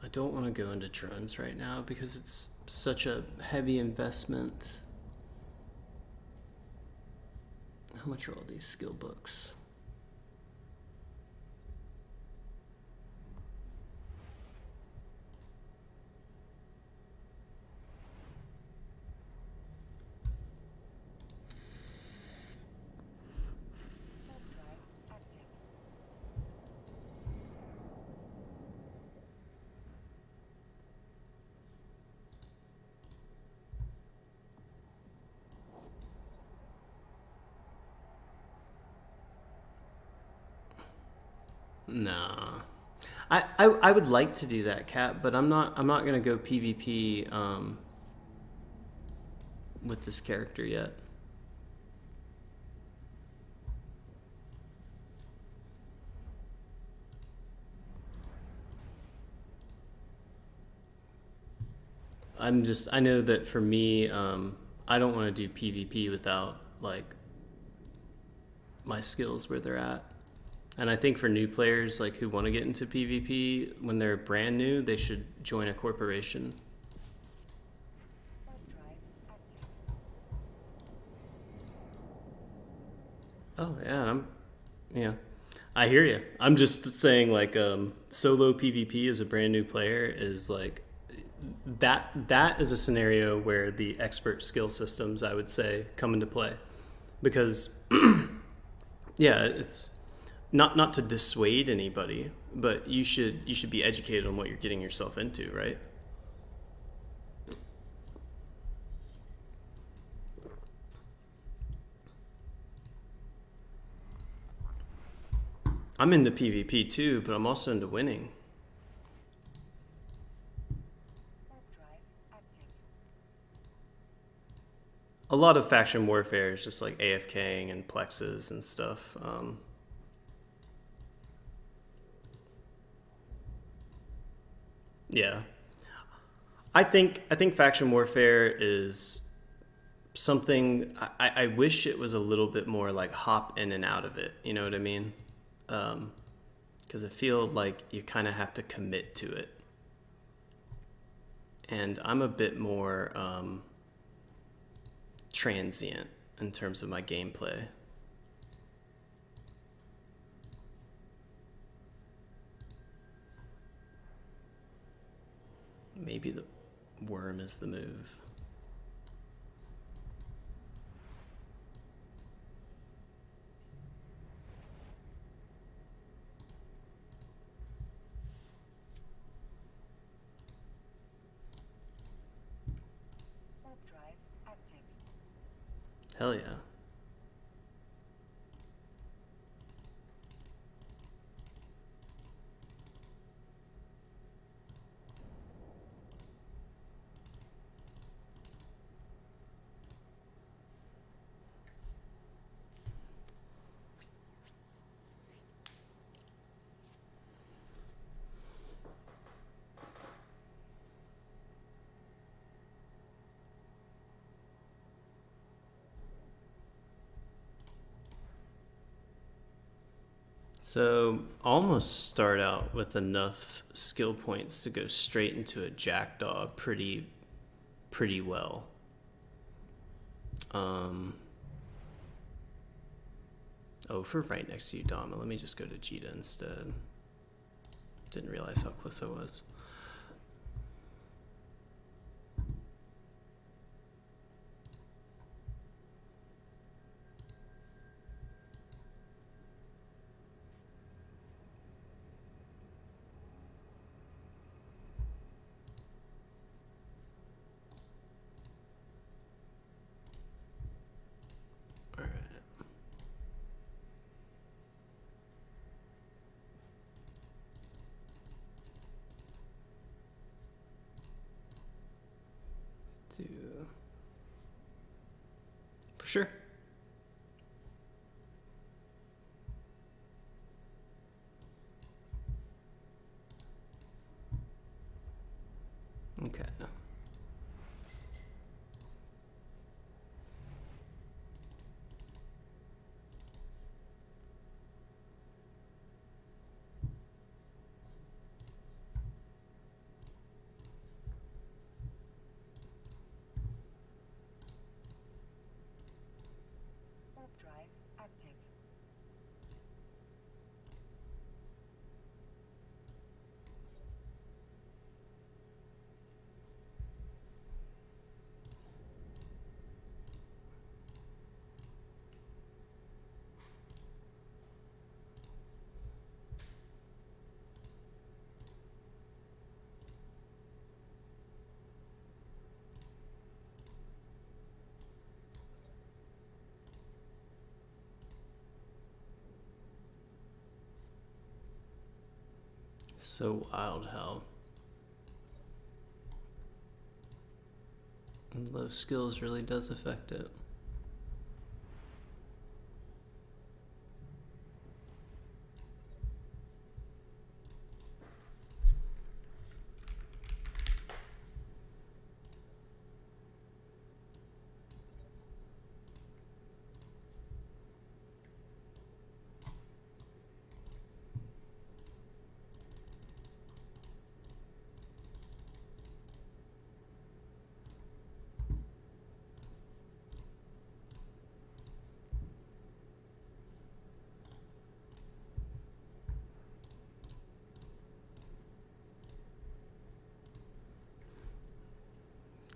I don't want to go into drones right now because it's such a heavy investment. How much are all these skill books? Nah. I would like to do that, Cat, but I'm not gonna go PvP with this character yet. I know that for me, I don't want to do PvP without like my skills where they're at. And I think for new players like who want to get into PvP when they're brand new, they should join a corporation. Warp drive active. Oh yeah, yeah. I hear you. I'm just saying like solo PvP as a brand new player is like that is a scenario where the expert skill systems I would say come into play because yeah, it's not to dissuade anybody, but you should be educated on what you're getting yourself into, right? I'm into PvP too, but I'm also into winning. Warp drive active. A lot of faction warfare is just like AFKing and plexes and stuff. Yeah, I think faction warfare is something I wish it was a little bit more like hop in and out of it. You know what I mean? Because I feel like you kind of have to commit to it, and I'm a bit more transient in terms of my gameplay. Maybe the worm is the move. Warp drive active. Hell yeah. So almost start out with enough skill points to go straight into a jackdaw pretty well. Oh, for right next to you, Dama. Let me just go to Jita instead. Didn't realize how close I was. All right. For sure. Okay. Warp drive active. So wild how low skills really does affect it.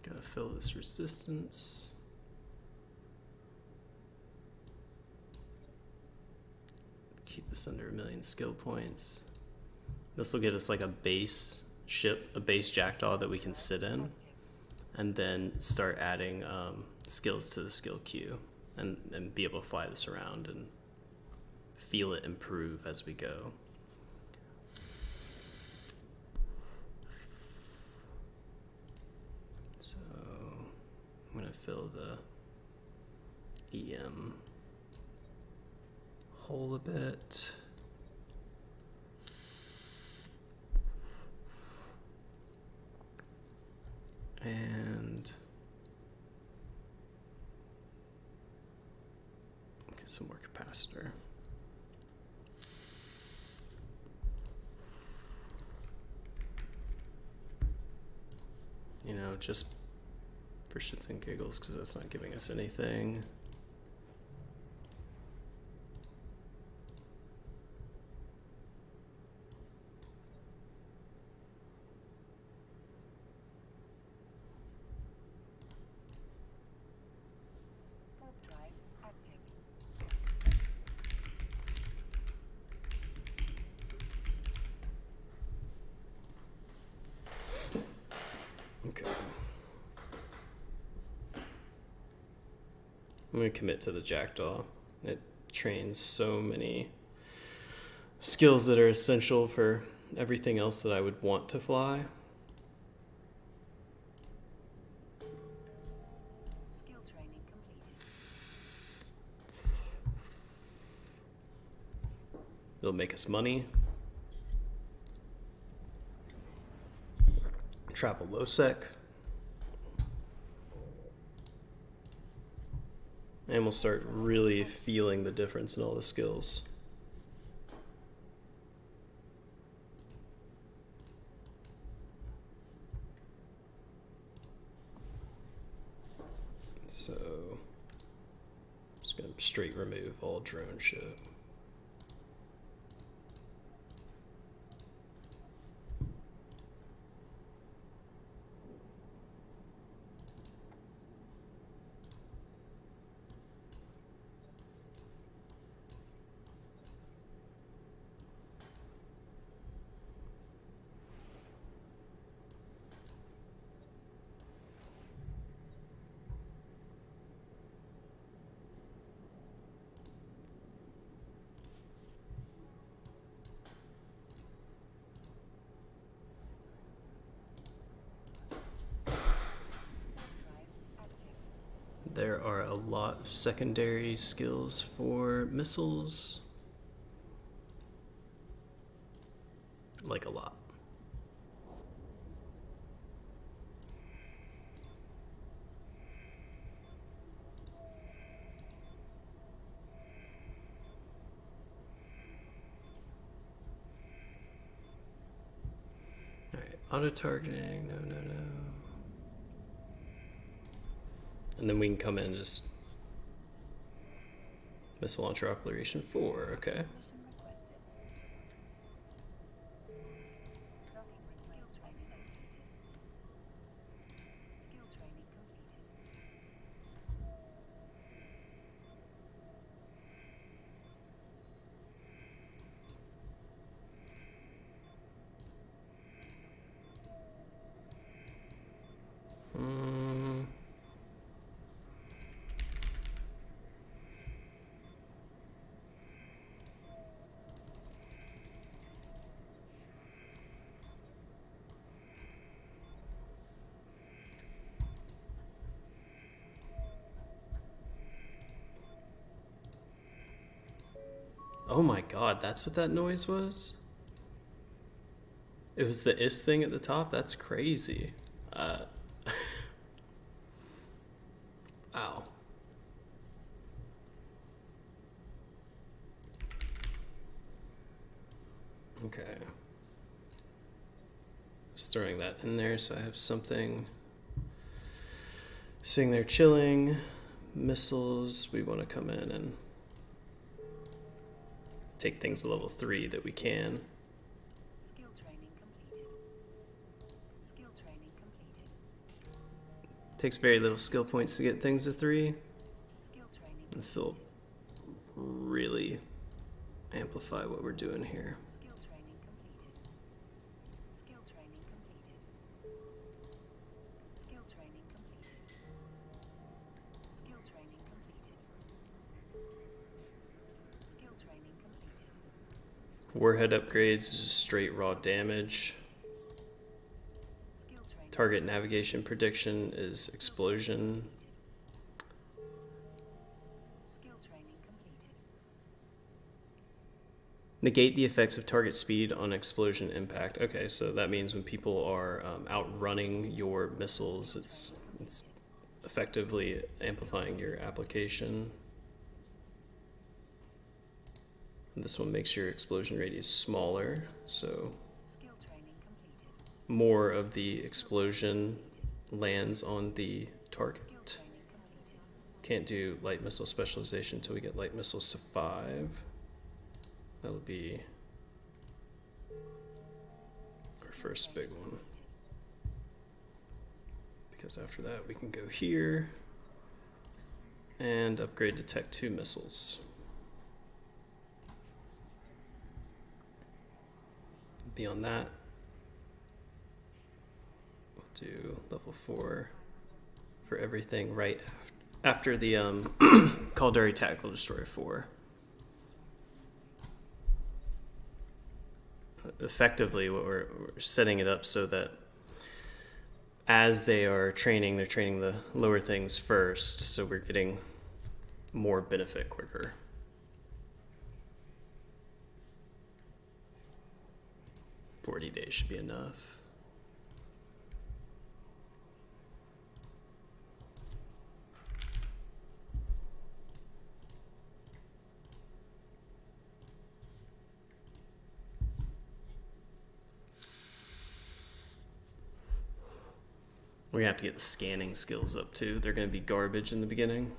Gotta fill this resistance. Keep this under 1,000,000 skill points. This will get us like a base ship, a base jackdaw that we can sit in, and then start adding skills to the skill queue, and be able to fly this around and feel it improve as we go. So I'm gonna fill the EM hole a bit. And get some more capacitor. You know, just for shits and giggles, because that's not giving us anything. Okay. I'm going to commit to the jackdaw. It trains so many skills that are essential for everything else that I would want to fly. Skill training completed. It'll make us money. Travel low sec. And we'll start really feeling the difference in all the skills. So, just gonna straight remove all drone shit. There are a lot of secondary skills for missiles. Like a lot. Alright, auto-targeting, no. And then we can come in and just missile launcher operation 4, okay. Mission requested. Docking request accepted. Skill training completed. Oh my god, that's what that noise was? It was the is thing at the top? That's crazy. Ow. Okay. Just throwing that in there so I have something sitting there chilling. Missiles, we want to come in and take things to level 3 that we can. Skill training completed. Skill training completed. Takes very little skill points to get things to 3. Skill training This will really amplify what we're doing here. Skill training completed. Skill training completed. Skill training completed. Skill training completed. Skill training completed. Warhead upgrades is just straight raw damage. Skill training. Target navigation prediction is explosion. Skill training completed. Negate the effects of target speed on explosion impact. Okay, so that means when people are outrunning your missiles, it's effectively amplifying your application. And this one makes your explosion radius smaller, so Skill training completed. more of the explosion lands on the Skill target. training completed. Can't do light missile specialization until we get light missiles to 5. That'll be our first big one. Because after that we can go here and upgrade to Tech 2 missiles. Beyond that, we'll do level 4 for everything right after the Caldari Tactical Destroyer 4. Effectively, what we're setting it up so that as they are training, they're training the lower things first, so we're getting more benefit quicker. $40 days should be enough. We're gonna have to get the scanning skills up too. They're gonna be garbage in the beginning.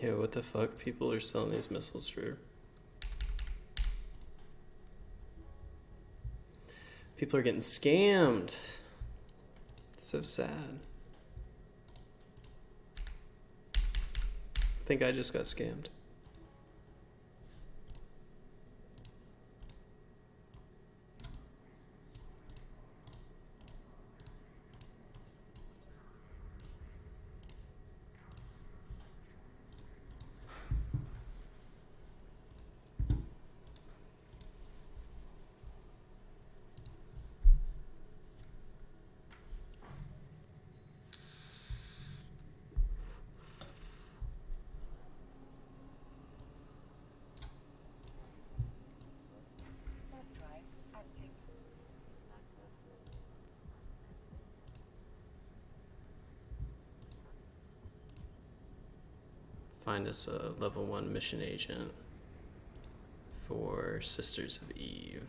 Yeah, what the fuck? People are selling these missiles for... People are getting scammed. It's so sad. I think I just got scammed. Left drive active. Find us a level 1 mission agent for Sisters of Eve.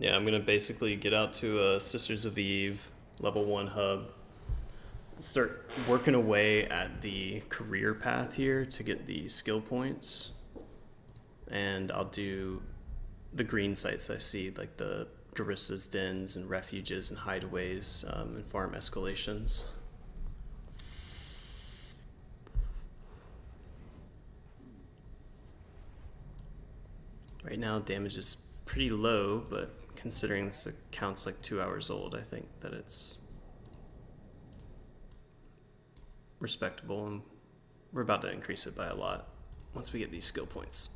Yeah, I'm gonna basically get out to Sisters of Eve level 1 hub, start working away at the career path here to get the skill points, and I'll do the green sites I see, like the Garissa's dens and refuges and hideaways, and farm escalations. Right now damage is pretty low, but considering this account's like 2 hours old, I think that it's respectable, and we're about to increase it by a lot once we get these skill points.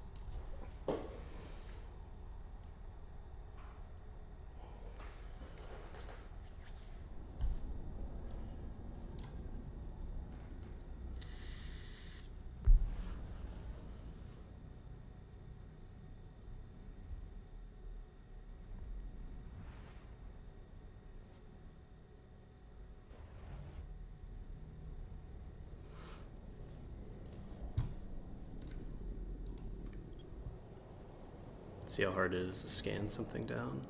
See how hard it is to scan something down.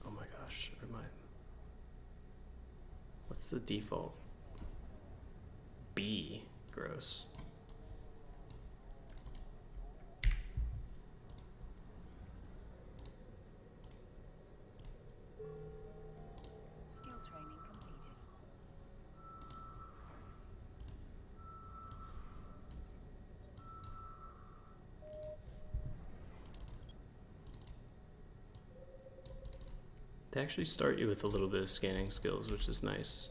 Oh my gosh, what's the default? B, gross. Skill training completed. They actually start you with a little bit of scanning skills, which is nice.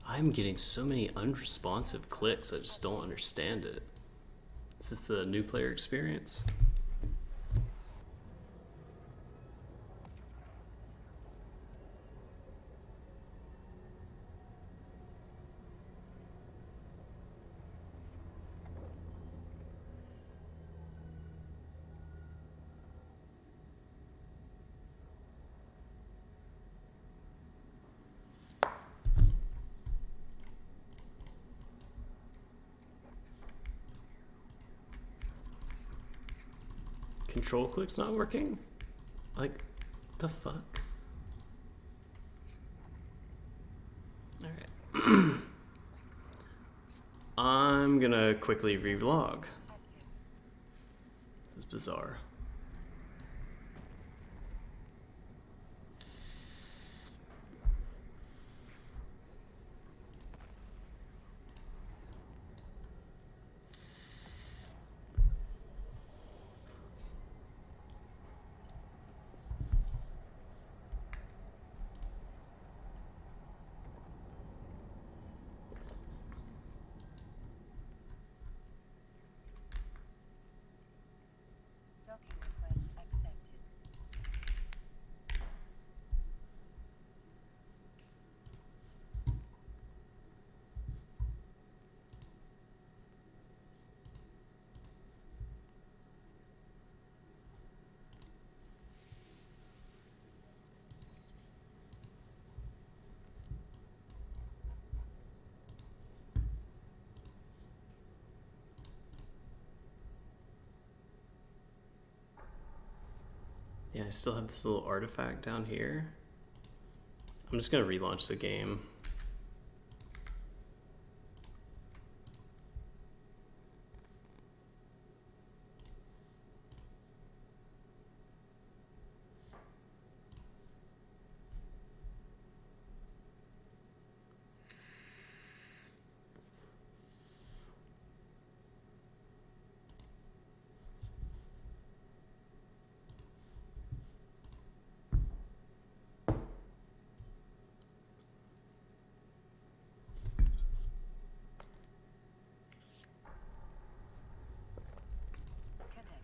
I'm getting so many unresponsive clicks, I just don't understand it. Is this the new player experience? Control click's not working? Like, the fuck? Alright. I'm gonna quickly revlog. This is bizarre. Yeah, I still have this little artifact down here. I'm just gonna relaunch the game. Connecting.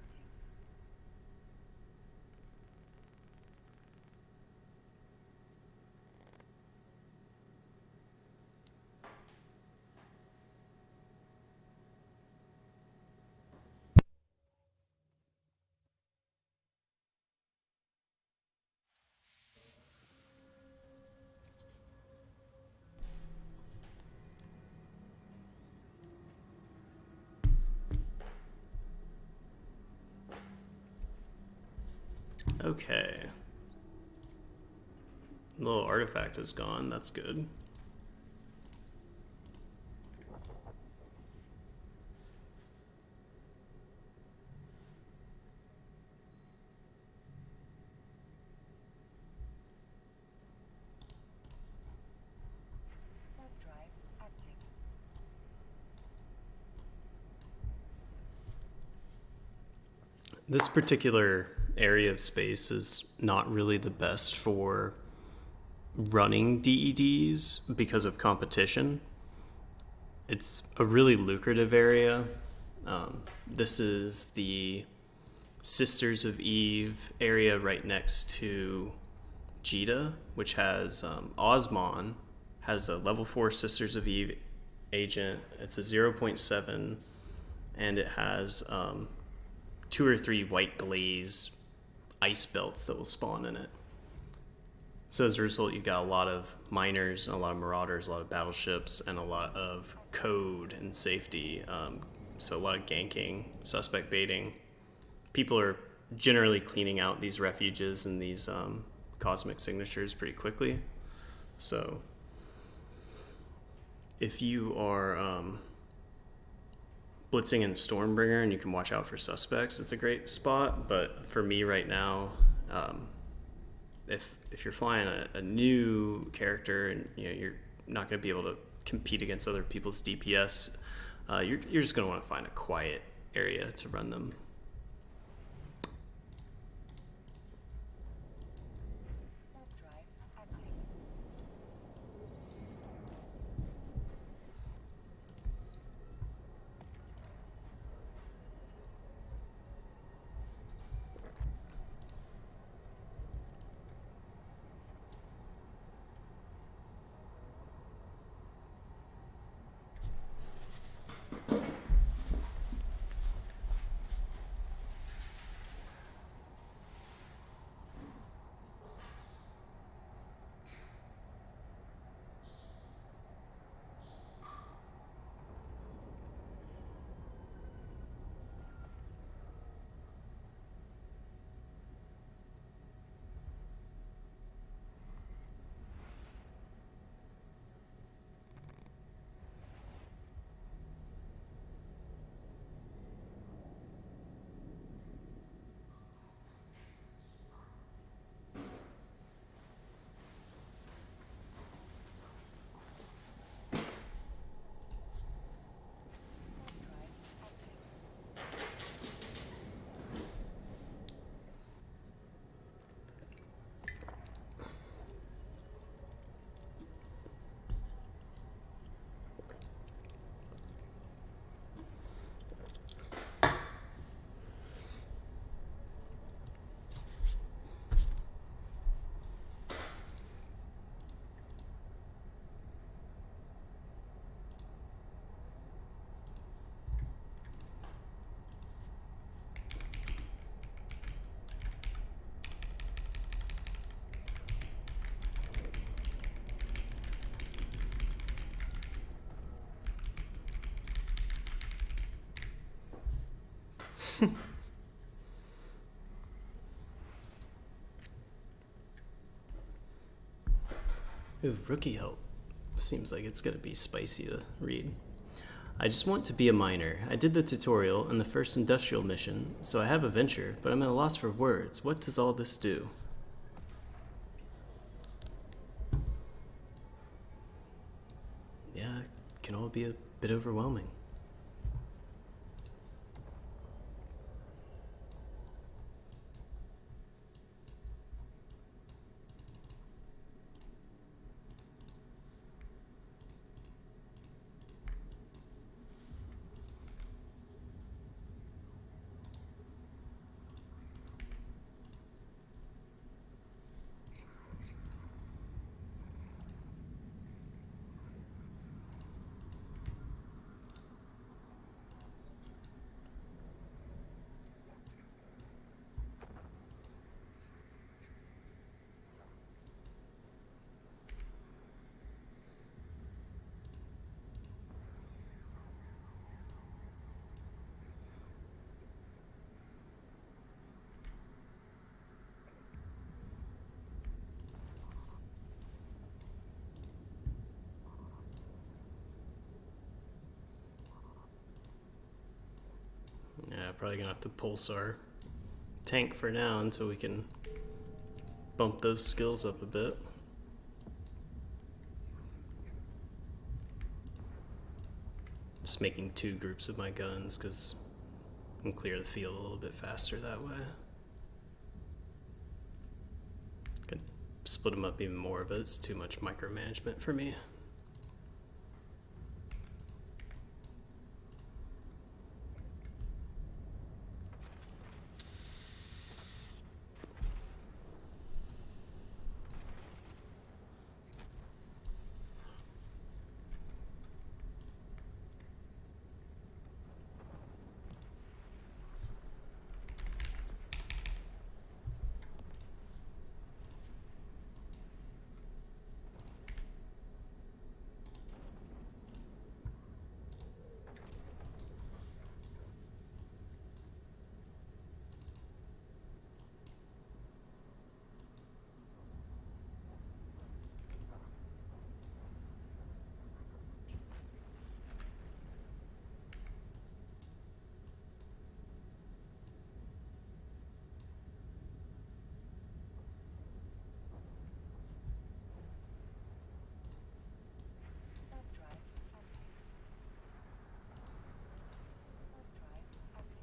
Okay. The little artifact is gone. That's good. Warp drive active. This particular area of space is not really the best for running DEDs because of competition. It's a really lucrative area. This is the Sisters of Eve area right next to Jita, which has Osmon has a level 4 Sisters of Eve agent. It's a 0.7, and it has 2 or 3 white glaze ice belts that will spawn in it. So as a result, you've got a lot of miners and a lot of marauders, a lot of battleships, and a lot of code and safety. So a lot of ganking, suspect baiting. People are generally cleaning out these refuges and these cosmic signatures pretty quickly. So if you are blitzing in Stormbringer and you can watch out for suspects, it's a great spot. But for me right now, if you're flying a new character and you're not going to be able to compete against other people's DPS, you're just going to want to find a quiet area to run them. Warp drive active. Ooh, rookie help. Seems like it's gonna be spicy to read. I just want to be a miner. I did the tutorial and the first industrial mission, so I have a venture, but I'm at a loss for words. What does all this do? Yeah, it can all be a bit overwhelming. Yeah, probably gonna have to pulse our tank for now until we can bump those skills up a bit. Just making 2 groups of my guns because I can clear the field a little bit faster that way. Could split them up even more, but it's too much micromanagement for me. Overdrive active. Overdrive active.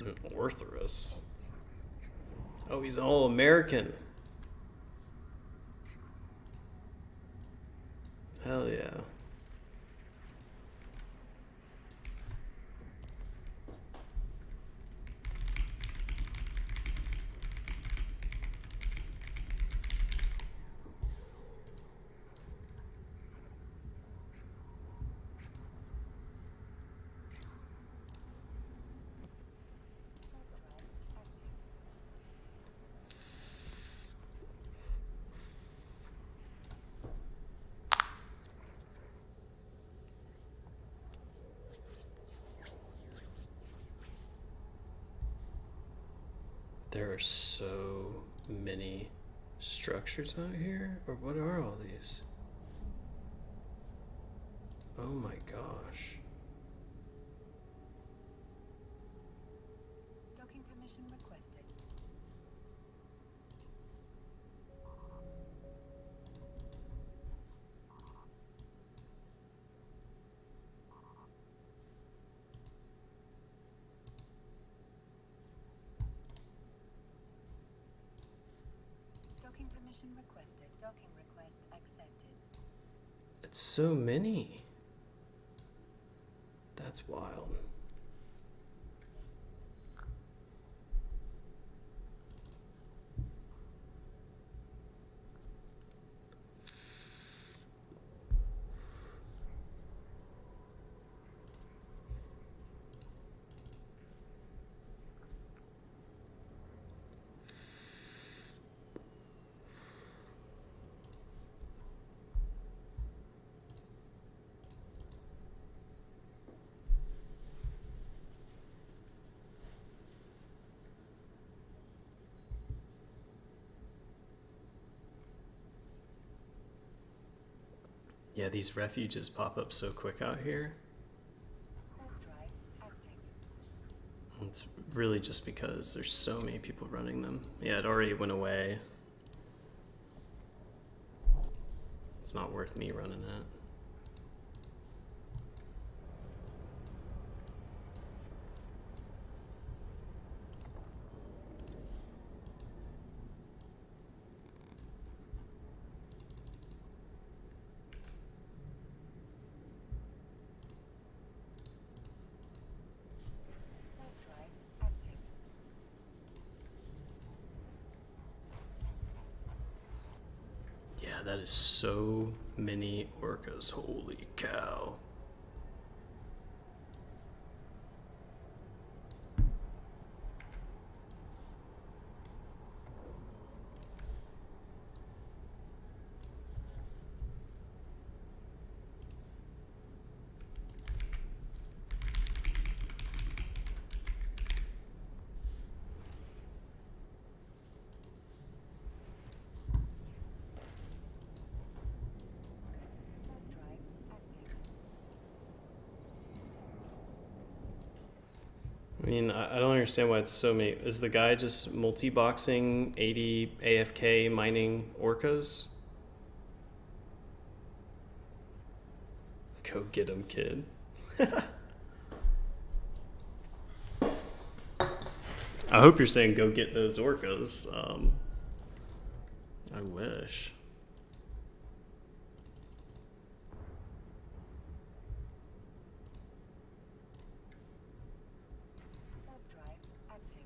An Orthoros. Oh, he's all American. Hell yeah. Overdrive active. There are so many structures out here? Or what are all these? Oh my gosh. Docking permission requested. Docking permission requested. Docking request accepted. It's so many. That's wild. Yeah, these refuges pop up so quick out here. Drive active. It's really just because there's so many people running them. Yeah, it already went away. It's not worth me running it. Drive active. Yeah, that is so many orcas. Holy cow. Drive active. I mean, I don't understand why it's so many. Is the guy just multi-boxing 80 AFK mining orcas? Go get him, kid. I hope you're saying go get those orcas. I wish. Drive active.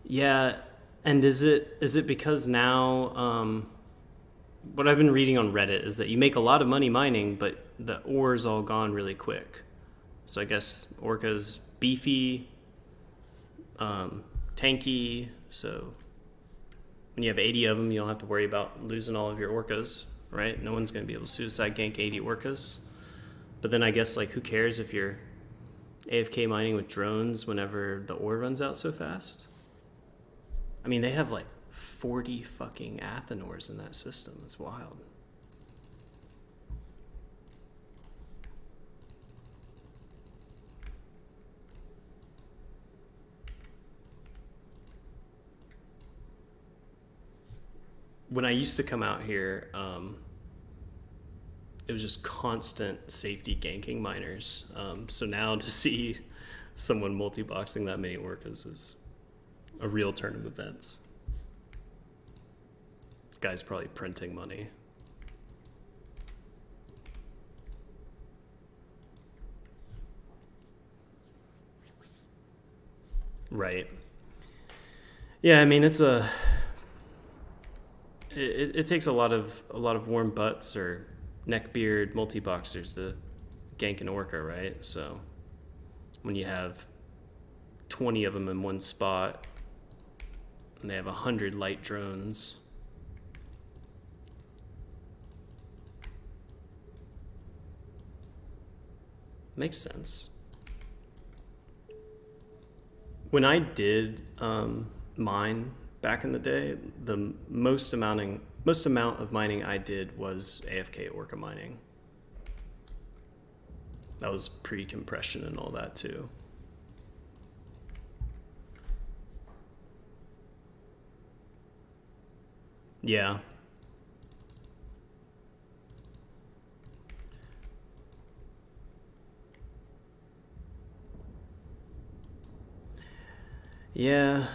Yeah, and is it because now what I've been reading on Reddit is that you make a lot of money mining, but the ore's all gone really quick. So I guess orca's beefy, tanky. So when you have 80 of them, you don't have to worry about losing all of your orcas, right? No one's going to be able to suicide gank 80 orcas. But then I guess like who cares if you're AFK mining with drones whenever the ore runs out so fast? I mean, they have like 40 fucking Athenors in that system. It's wild. When I used to come out here, it was just constant safety ganking miners. So now to see someone multi-boxing that many orcas is a real turn of events. This guy's probably printing money. Right. Yeah, I mean it takes a lot of warm butts or neckbeard multi-boxers to gank an orca, right? So when you have 20 of them in one spot and they have 100 light drones, makes sense. When I did mine back in the day, the most amount of mining I did was AFK orca mining. That was pre-compression and all that too. Yeah. Yeah,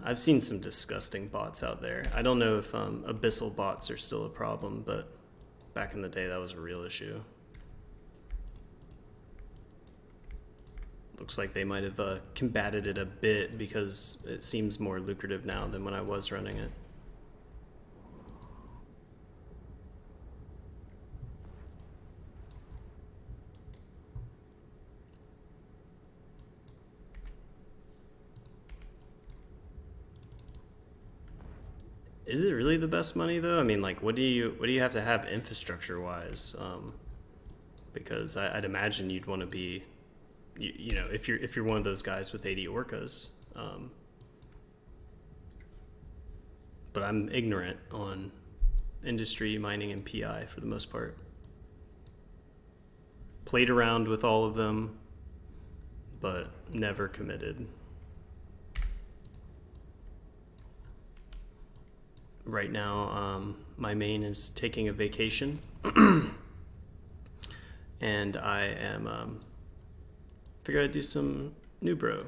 I've seen some disgusting bots out there. I don't know if abyssal bots are still a problem, but back in the day that was a real issue. Looks like they might have combated it a bit because it seems more lucrative now than when I was running it. Is it really the best money though? I mean, like, what do you have to have infrastructure wise? Because I'd imagine you'd want to be, you know, if you're one of those guys with 80 orcas. But I'm ignorant on industry, mining, and PI for the most part. Played around with all of them, but never committed. Right now, my main is taking a vacation, and I am figure I'd do some new bro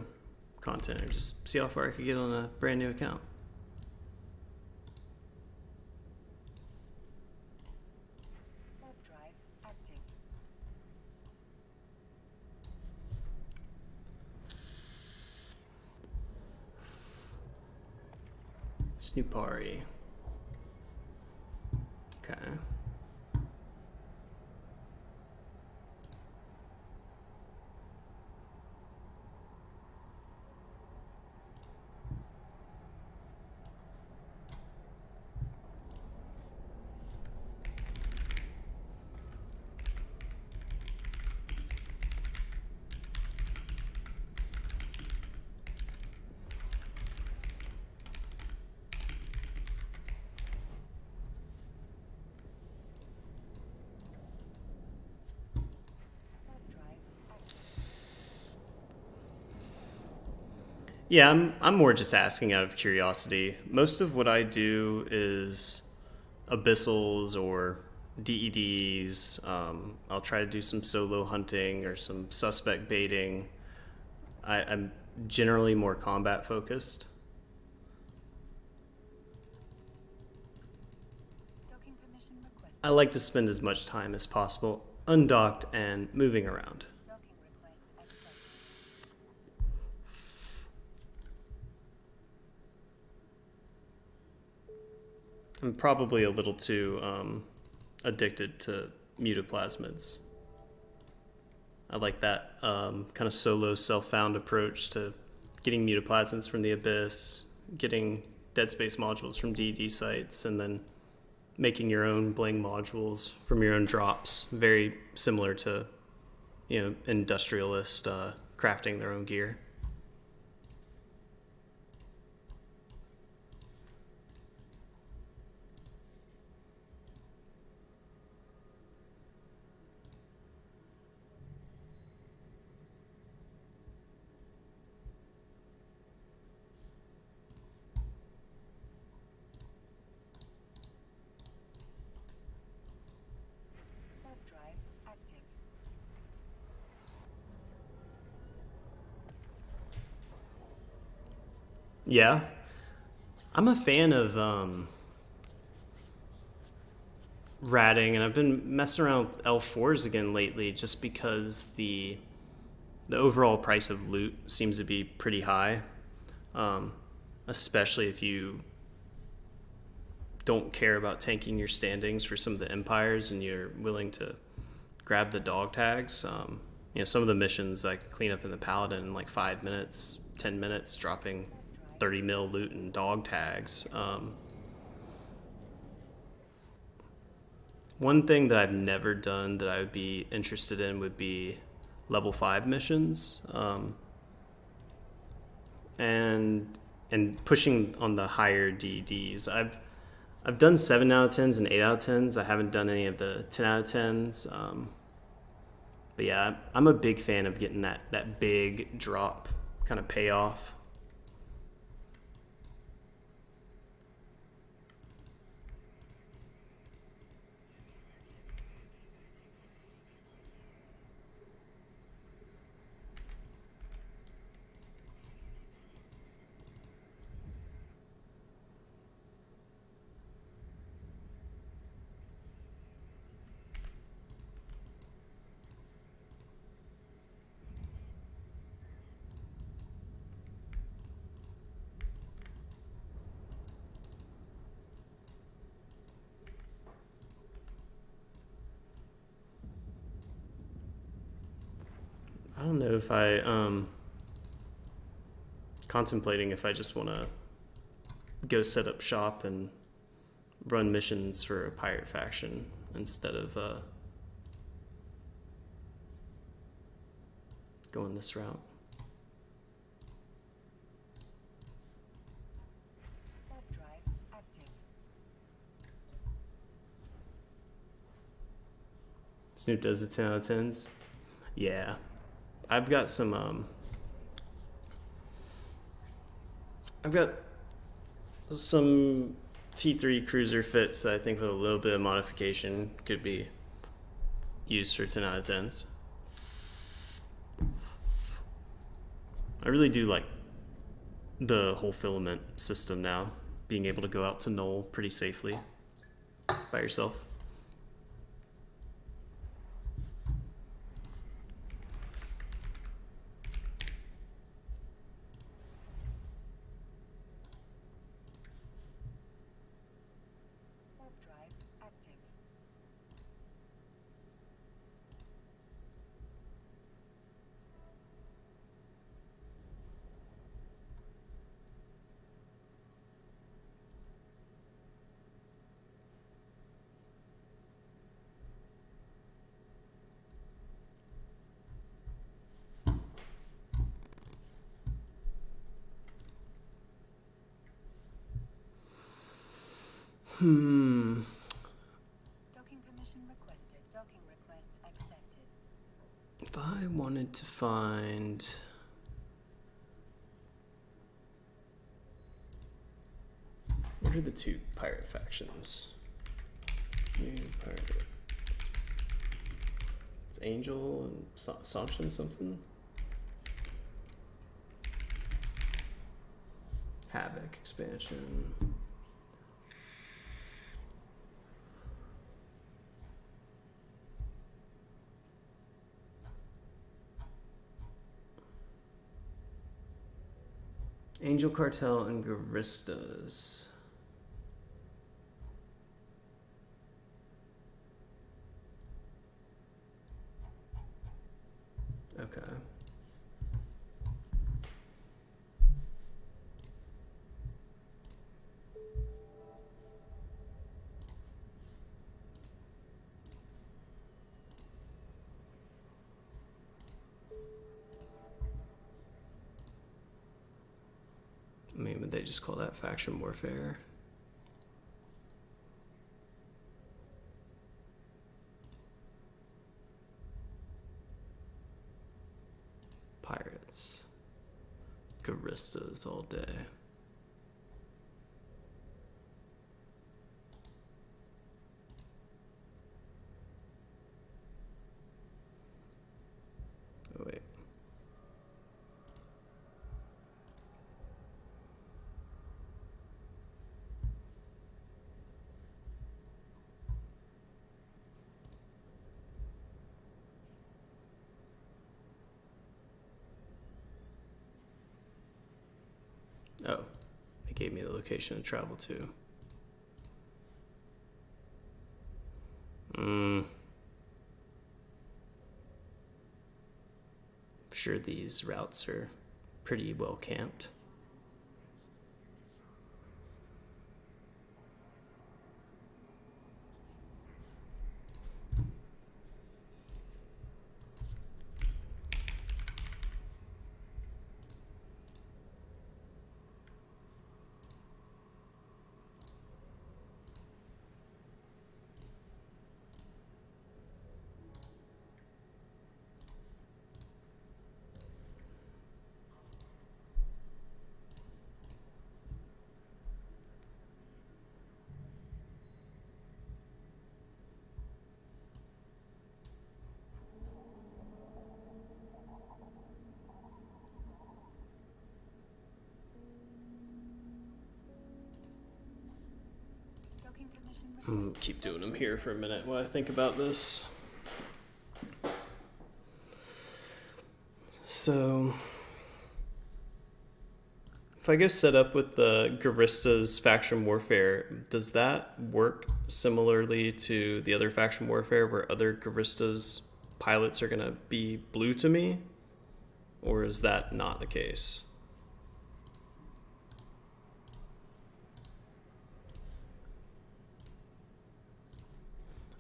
content or just see how far I could get on a brand new account. Warp drive active. Snoopari. Okay. Warp drive active. Yeah, I'm more just asking out of curiosity. Most of what I do is abyssals or DEDs. I'll try to do some solo hunting or some suspect baiting. I'm generally more combat focused. Docking permission requested. I like to spend as much time as possible undocked and moving around. Docking request accepted. I'm probably a little too addicted to mutaplasmids. I like that kind of solo self-found approach to getting mutaplasmids from the Abyss, getting Dead Space modules from DD sites, and then making your own bling modules from your own drops. Very similar to, you know, industrialist crafting their own gear. Warp drive active. Yeah, I'm a fan of ratting, and I've been messing around with L4s again lately, just because the overall price of loot seems to be pretty high, especially if you don't care about tanking your standings for some of the empires and you're willing to grab the dog tags. You know, some of the missions I clean up in the Paladin in like 5 minutes, 10 minutes, dropping 30 mil loot and dog tags. One thing that I've never done that I would be interested in would be level 5 missions, and pushing on the higher DDs. I've done 7 out of 10s and 8 out of 10s. I haven't done any of the 10 out of 10s. But yeah, I'm a big fan of getting that big drop kind of payoff. I don't know if I contemplating if I just want to go set up shop and run missions for a pirate faction instead of going this route. Warp drive active. Snoop does a 10 out of 10s. Yeah. I've got some T3 cruiser fits that I think with a little bit of modification could be used for 10 out of 10s. I really do like the whole filament system now, being able to go out to Null pretty safely by yourself. Warp drive active. Docking permission requested. Docking request accepted. If I wanted to find... What are the two pirate factions? New pirate. It's Angel and Sanction something? Havoc expansion. Angel Cartel and Garistas. Okay. I mean, would they just call that faction warfare? Pirates. Garistas all day. Oh, wait. Oh, it gave me the location to travel to. I'm sure these routes are pretty well camped. Docking permission I'm requested. gonna keep doing them here for a minute while I think about this. So, if I go set up with the Garistas faction warfare, does that work similarly to the other faction warfare where other Garistas pilots are gonna be blue to me? Or is that not the case?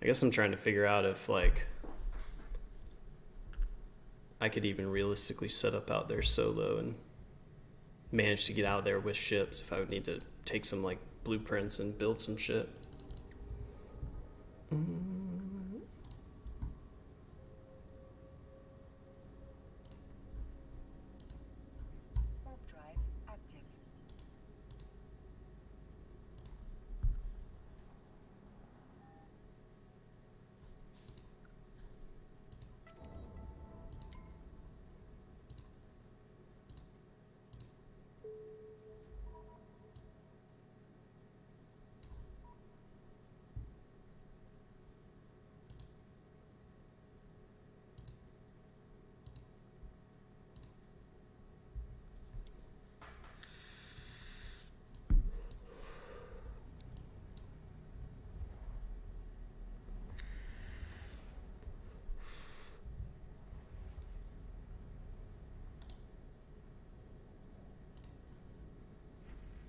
I guess I'm trying to figure out if, like, I could even realistically set up out there solo and manage to get out there with ships if I would need to take some, like, blueprints and build some shit. Warp drive active.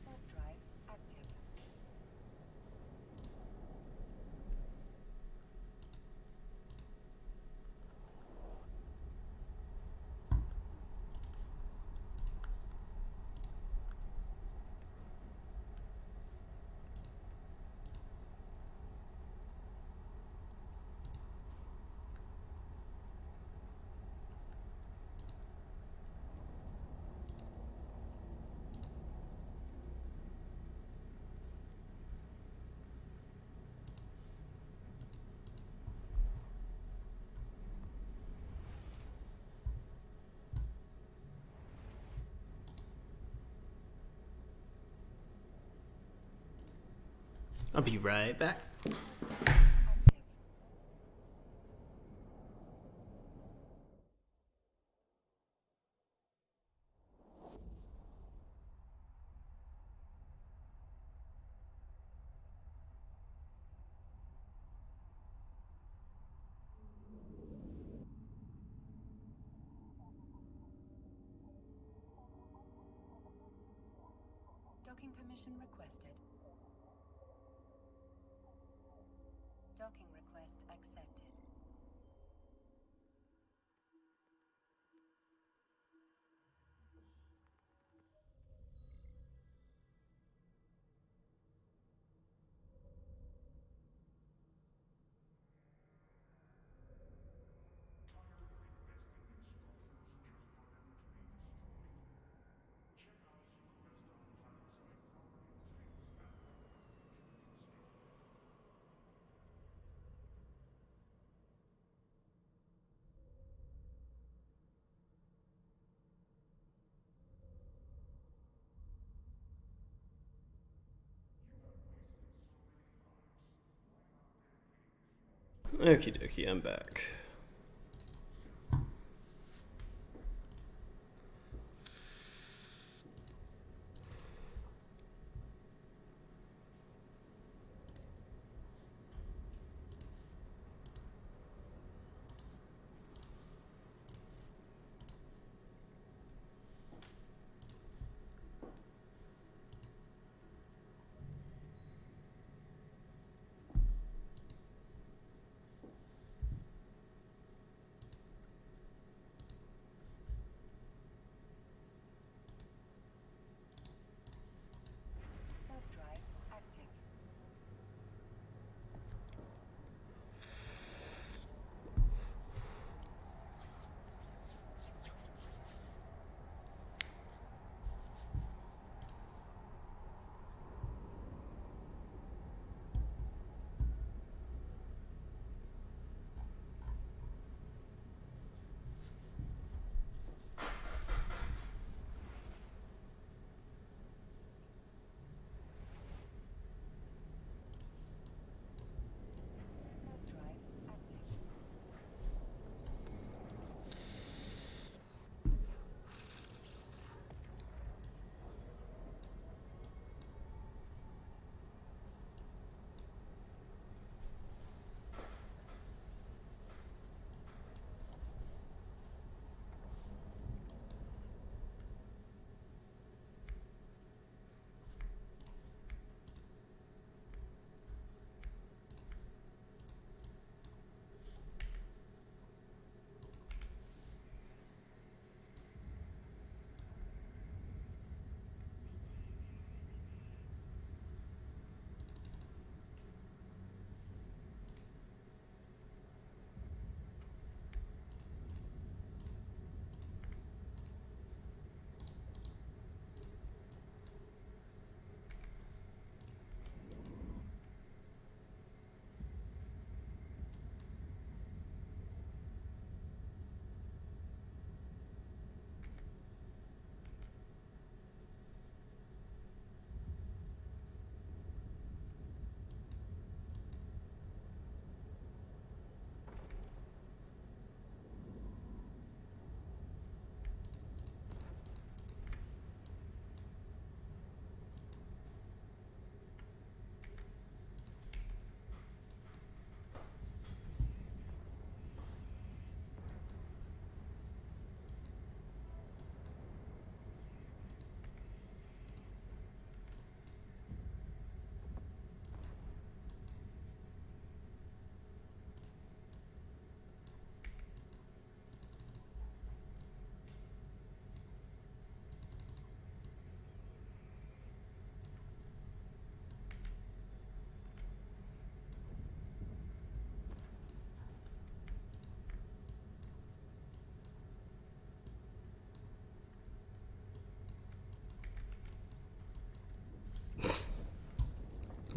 Warp drive active. I'll be right back. Active. Docking permission requested. Docking request accepted. Okie dokie, I'm back.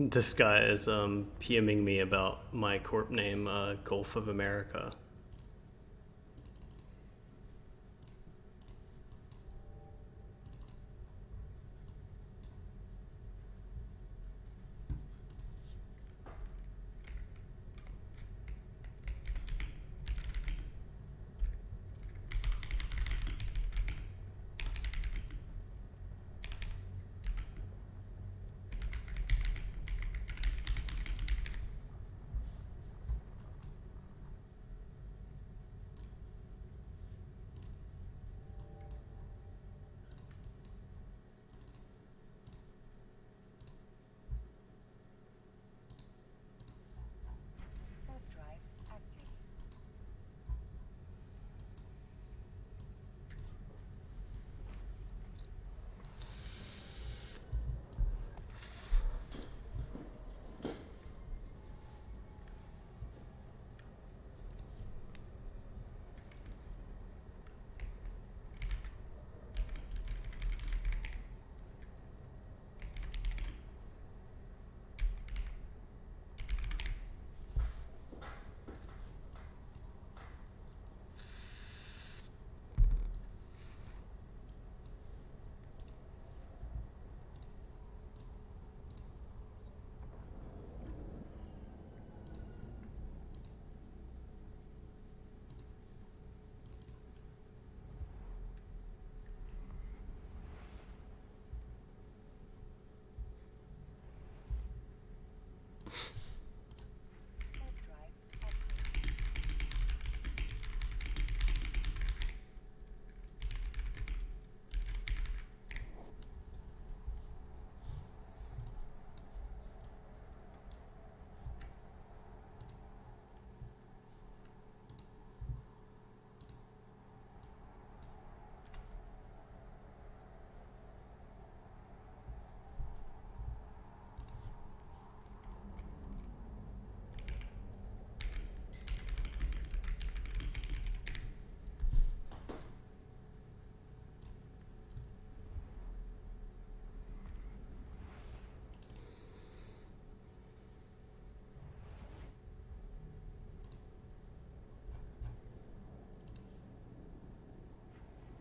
This guy is PMing me about my corp name, Gulf of America. Warp drive active.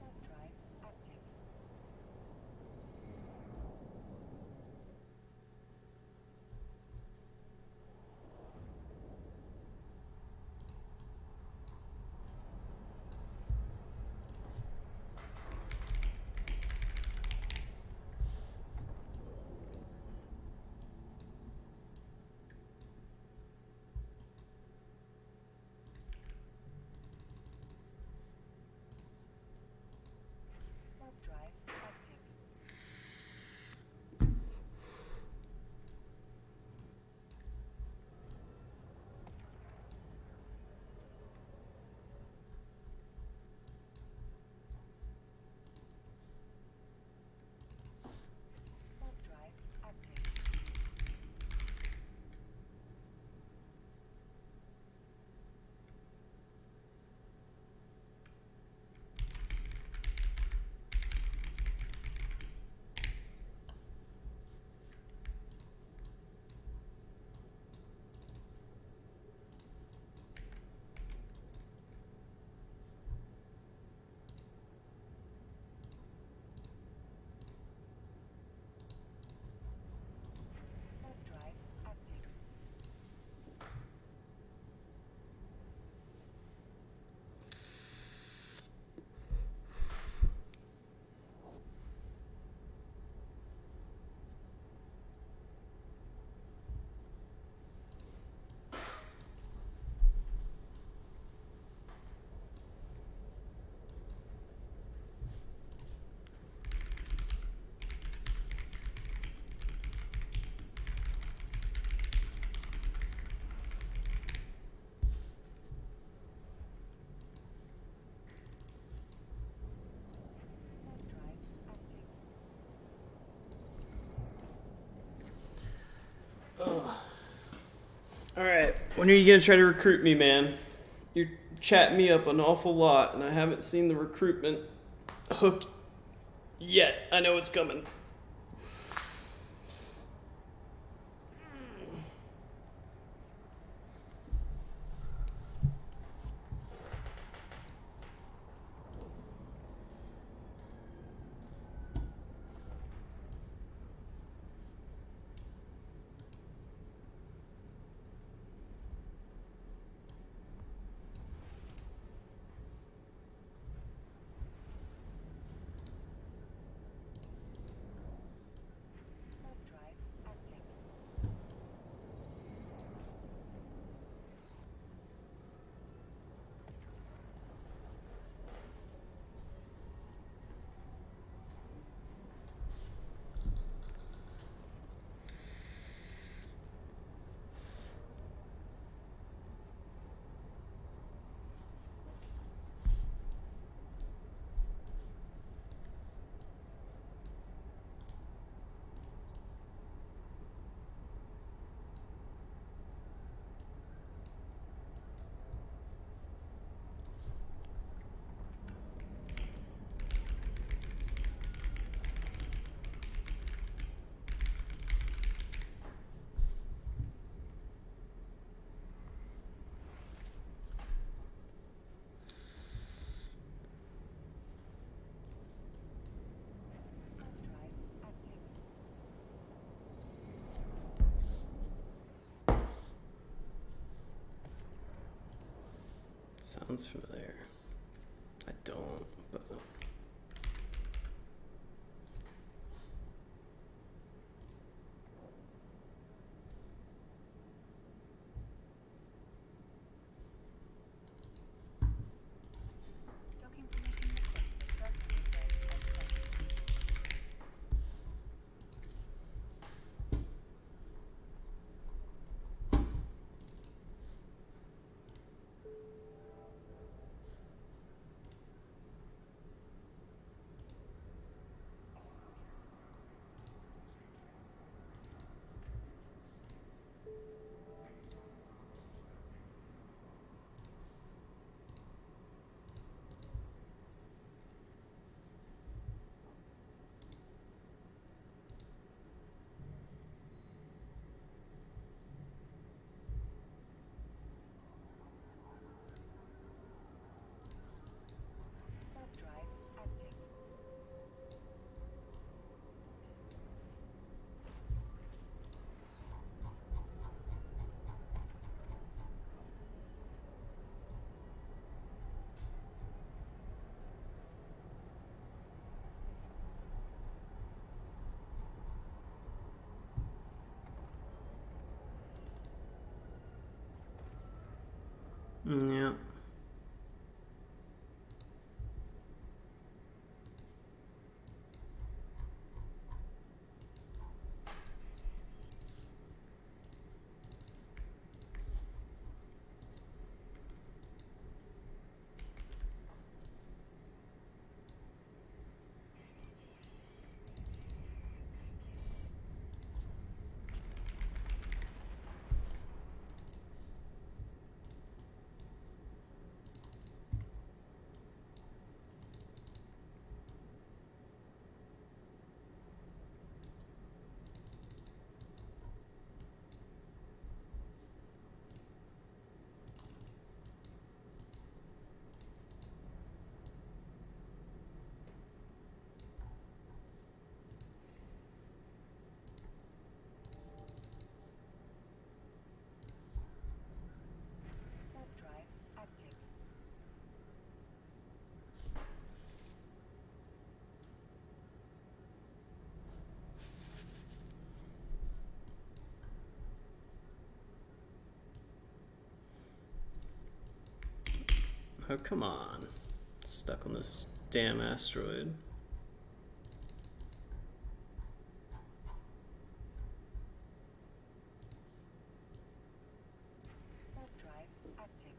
Warp drive active. Warp drive active. Warp drive active. Warp drive active. Warp drive active. Warp drive active. Alright, when are you gonna try to recruit me, man? You're chatting me up an awful lot, and I haven't seen the recruitment hook yet. I know it's coming. Sounds familiar. I don't, but... Docking permission requested. Docking request accepted. Warp drive active. Yeah. Warp drive active. Oh, come on. Stuck on this damn asteroid. Warp drive active.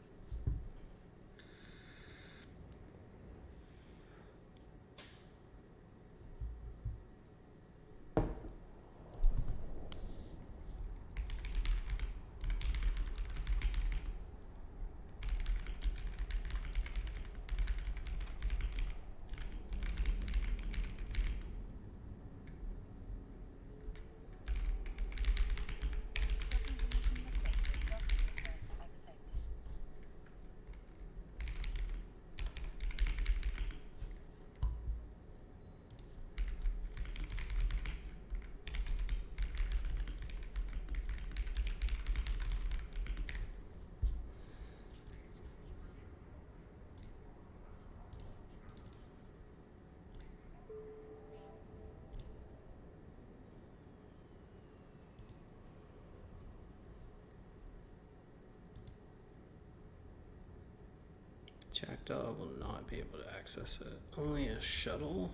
Docking permission requested. Docking request accepted. Jackdaw will not be able to access it. Only a shuttle?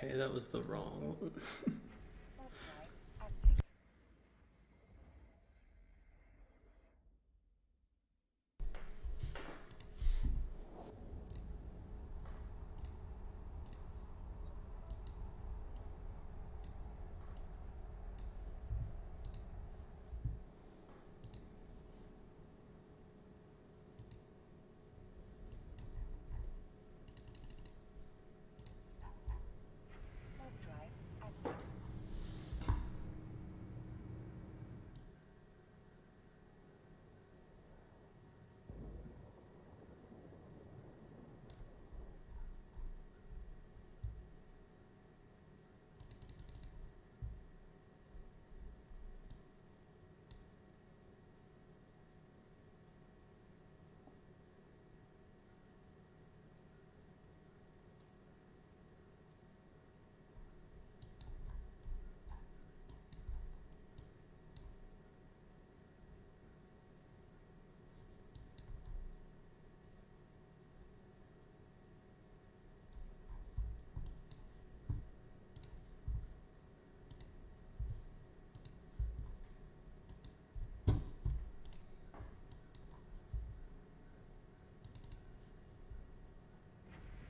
Okay, that was the wrong one. Warp drive active.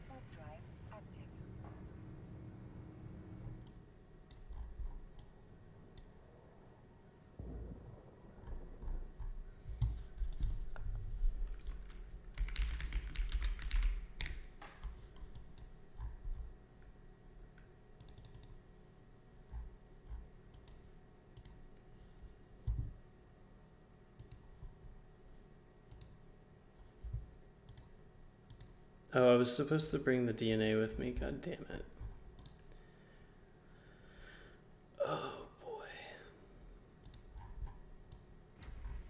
Warp drive active. Warp drive active. Oh, I was supposed to bring the DNA with me. God damn it. Oh boy.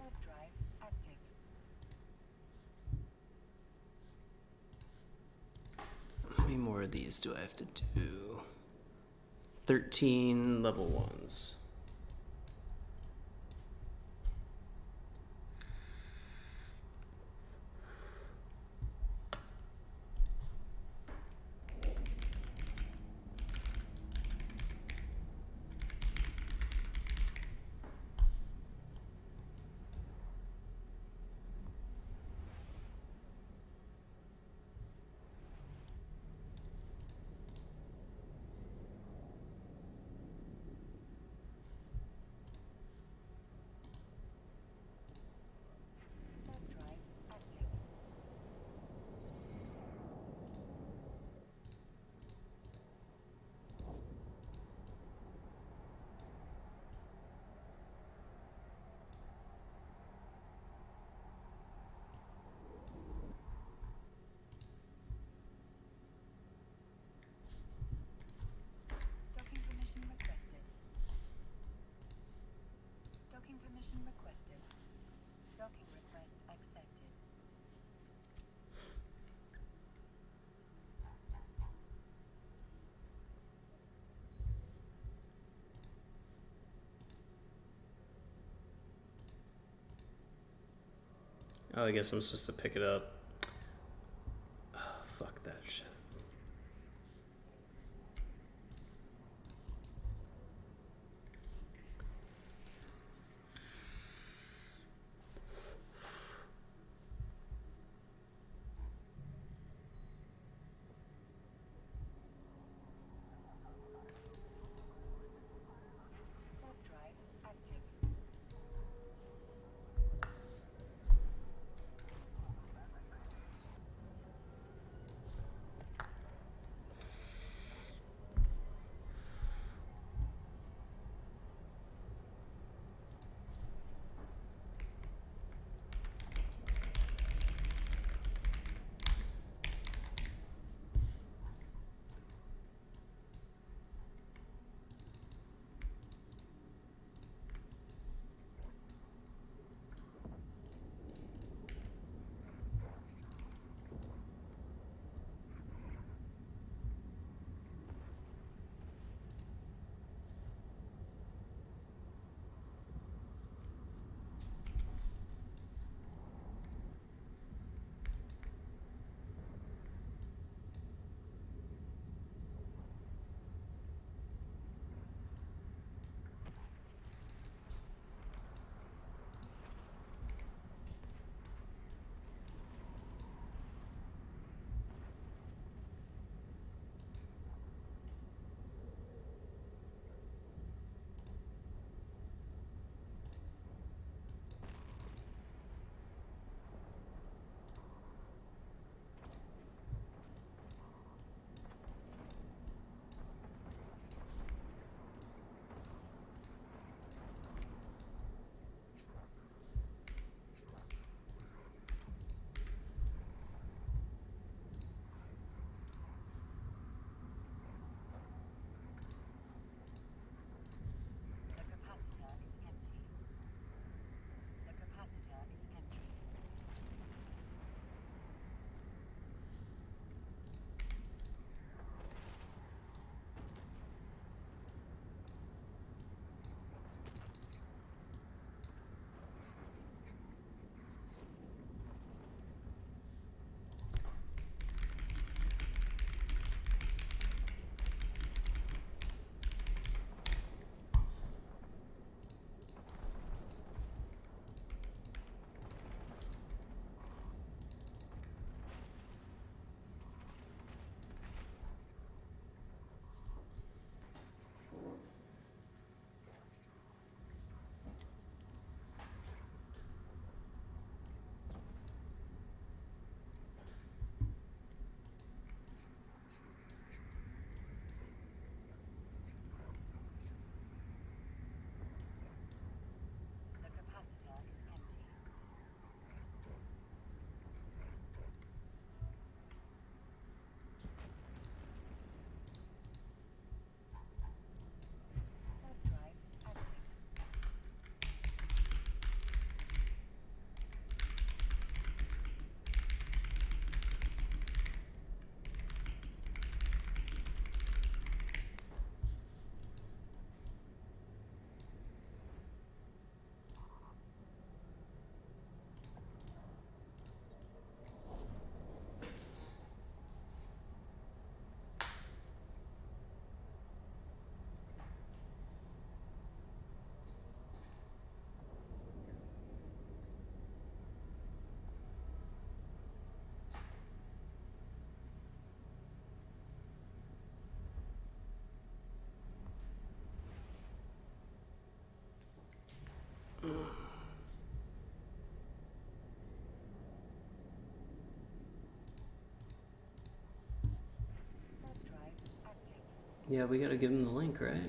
Warp drive active. How many more of these do I have to do? 13 level 1s. Warp drive active. Docking permission requested. Docking permission requested. Docking request accepted. Oh, I guess I'm supposed to pick it up. Oh, fuck that shit. Warp drive active. Yeah, we gotta give him the link, right?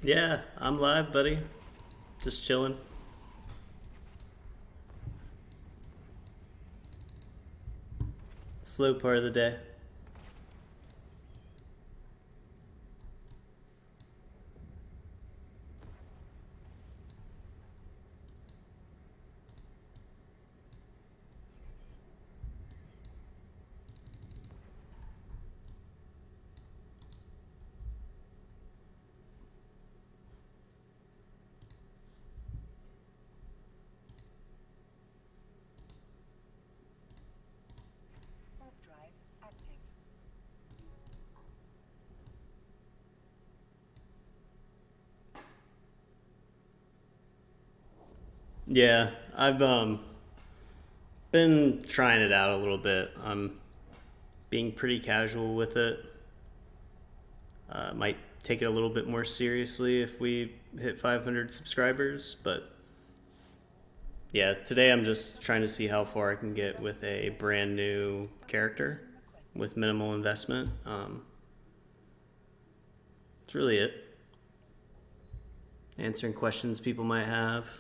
Yeah, I'm live, buddy. Just chilling. Slow part of the day. Warp drive active. Yeah, I've been trying it out a little bit. I'm being pretty casual with it. Might take it a little bit more seriously if we hit 500 subscribers, but yeah, today I'm just trying to see how far I can get with a brand new character with minimal investment. That's really it. Answering questions people might have.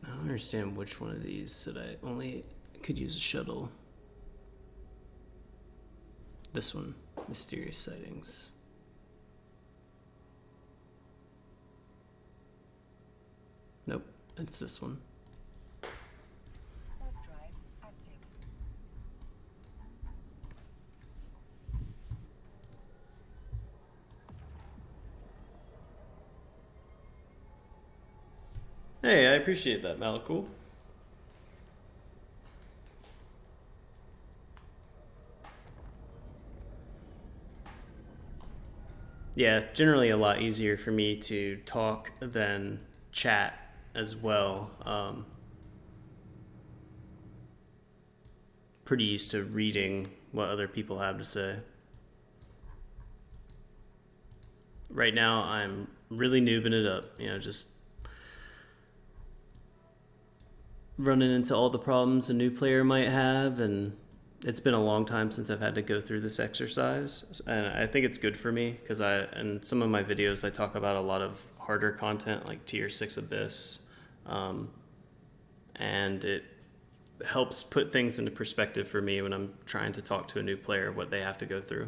I don't understand which one of these said I only could use a shuttle. This one, mysterious sightings. Nope, it's this one. Warp drive active. Hey, I appreciate that, Malakul. Yeah, generally a lot easier for me to talk than chat as well. Pretty used to reading what other people have to say. Right now, I'm really noobing it up, just running into all the problems a new player might have, and it's been a long time since I've had to go through this exercise, and I think it's good for me because in some of my videos I talk about a lot of harder content like tier 6 abyss, and it helps put things into perspective for me when I'm trying to talk to a new player what they have to go through.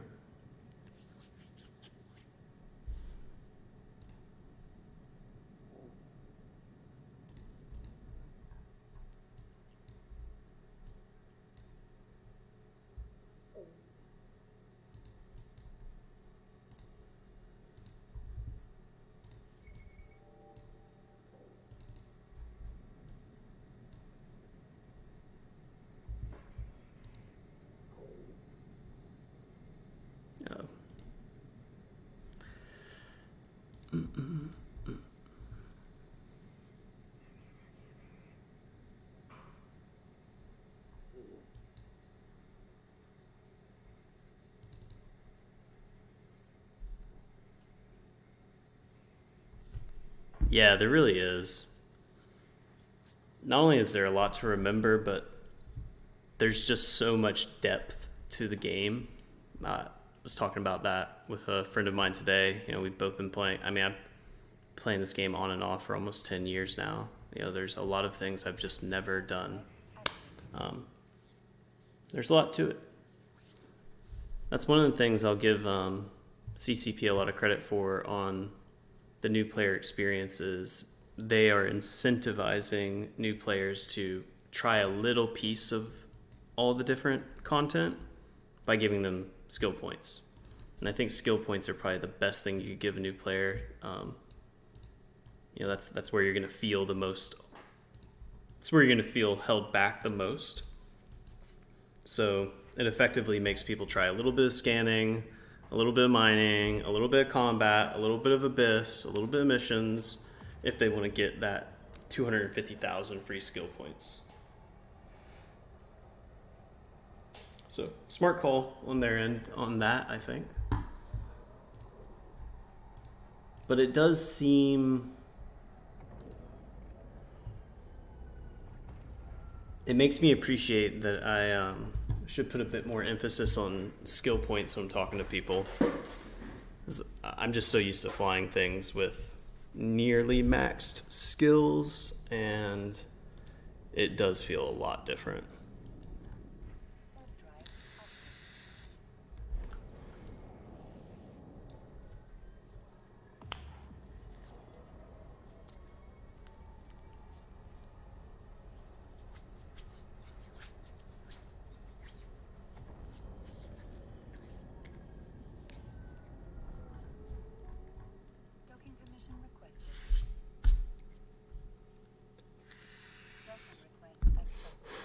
Yeah, there really is. Not only is there a lot to remember, but there's just so much depth to the game. I was talking about that with a friend of mine today. You know, we've both been playing. I mean, I've been playing this game on and off for almost 10 years now. You know, there's a lot of things I've just never done. There's a lot to it. That's one of the things I'll give CCP a lot of credit for on the new player experiences. They are incentivizing new players to try a little piece of all the different content by giving them skill points. And I think skill points are probably the best thing you could give a new player. You know, that's where you're going to feel the most. It's where you're going to feel held back the most. So it effectively makes people try a little bit of scanning, a little bit of mining, a little bit of combat, a little bit of abyss, a little bit of missions, if they want to get that 250,000 free skill points. So smart call on their end on that, I think. But it does seem... It makes me appreciate that I should put a bit more emphasis on skill points when I'm talking to people. I'm just so used to flying things with nearly maxed skills, and it does feel a lot different. Docking permission requested. Docking request accepted.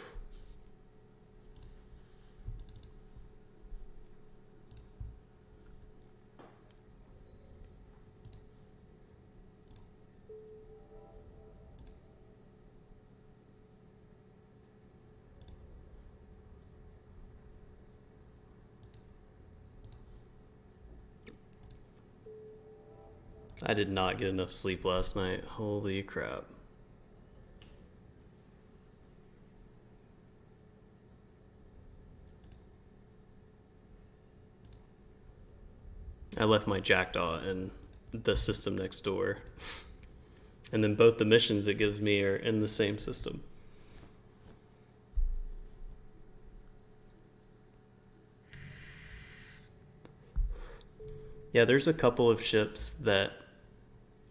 I did not get enough sleep last night. Holy crap. I left my jackdaw in the system next door. And then both the missions it gives me are in the same system. Yeah, there's a couple of ships that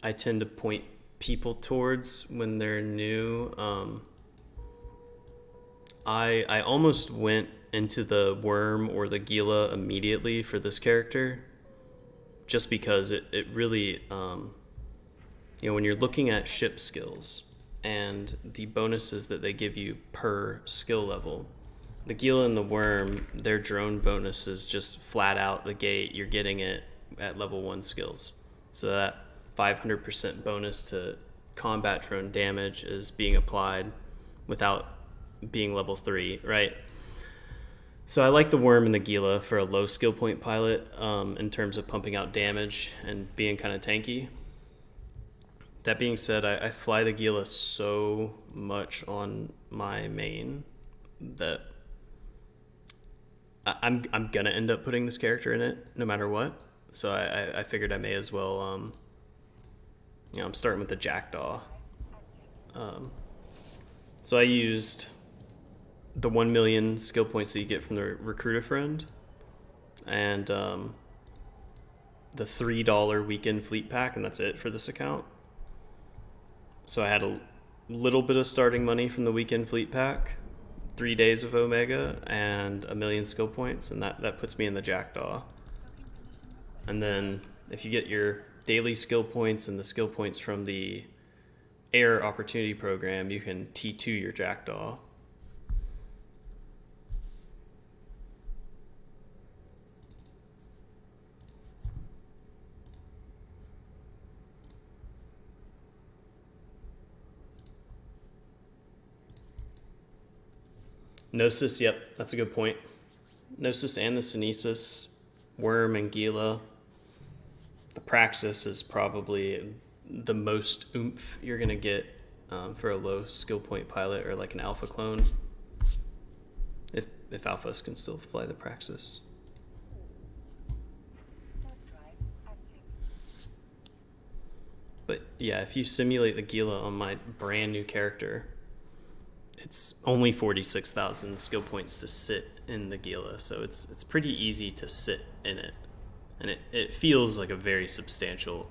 I tend to point people towards when they're new. I almost went into the worm or the Gila immediately for this character, just because it really, you know, when you're looking at ship skills and the bonuses that they give you per skill level, the Gila and the worm, their drone bonus is just flat out the gate. You're getting it at level 1 skills. So that 500% bonus to combat drone damage is being applied without being level 3, right? So I like the worm and the Gila for a low skill point pilot in terms of pumping out damage and being kind of tanky. That being said, I fly the Gila so much on my main that I'm gonna end up putting this character in it no matter what. So I figured I may as well, you know, I'm starting with the jackdaw. So I used the 1 million skill points that you get from the recruiter friend, and the $3 weekend fleet pack, and that's it for this account. So I had a little bit of starting money from the weekend fleet pack, 3 days of Omega, and 1 million skill points, and that puts me in the jackdaw. And then if you get your daily skill points and the skill points from the air opportunity program, you can T2 your jackdaw. Gnosis, yep, that's a good point. Gnosis and the Synesis, Worm and Gila. The Praxis is probably the most oomph you're gonna get for a low skill point pilot or like an alpha clone, if alphas can still fly the Praxis. Third drive active. But yeah, if you simulate the Gila on my brand new character, it's only 46,000 skill points to sit in the Gila, so it's pretty easy to sit in it, and it feels like a very substantial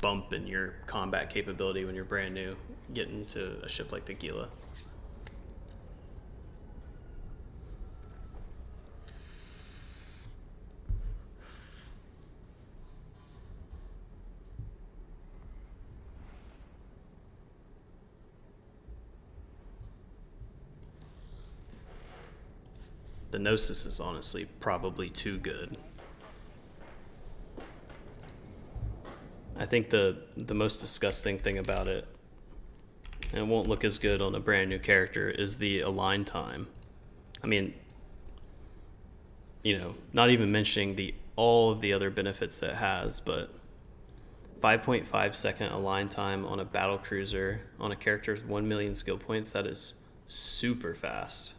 bump in your combat capability when you're brand new getting to a ship like the Gila. The Gnosis is honestly probably too good. I think the most disgusting thing about it, and it won't look as good on a brand new character, is the align time. I mean, not even mentioning all of the other benefits that it has, but 5.5 second align time on a battle cruiser on a character with 1 million skill points, that is super fast.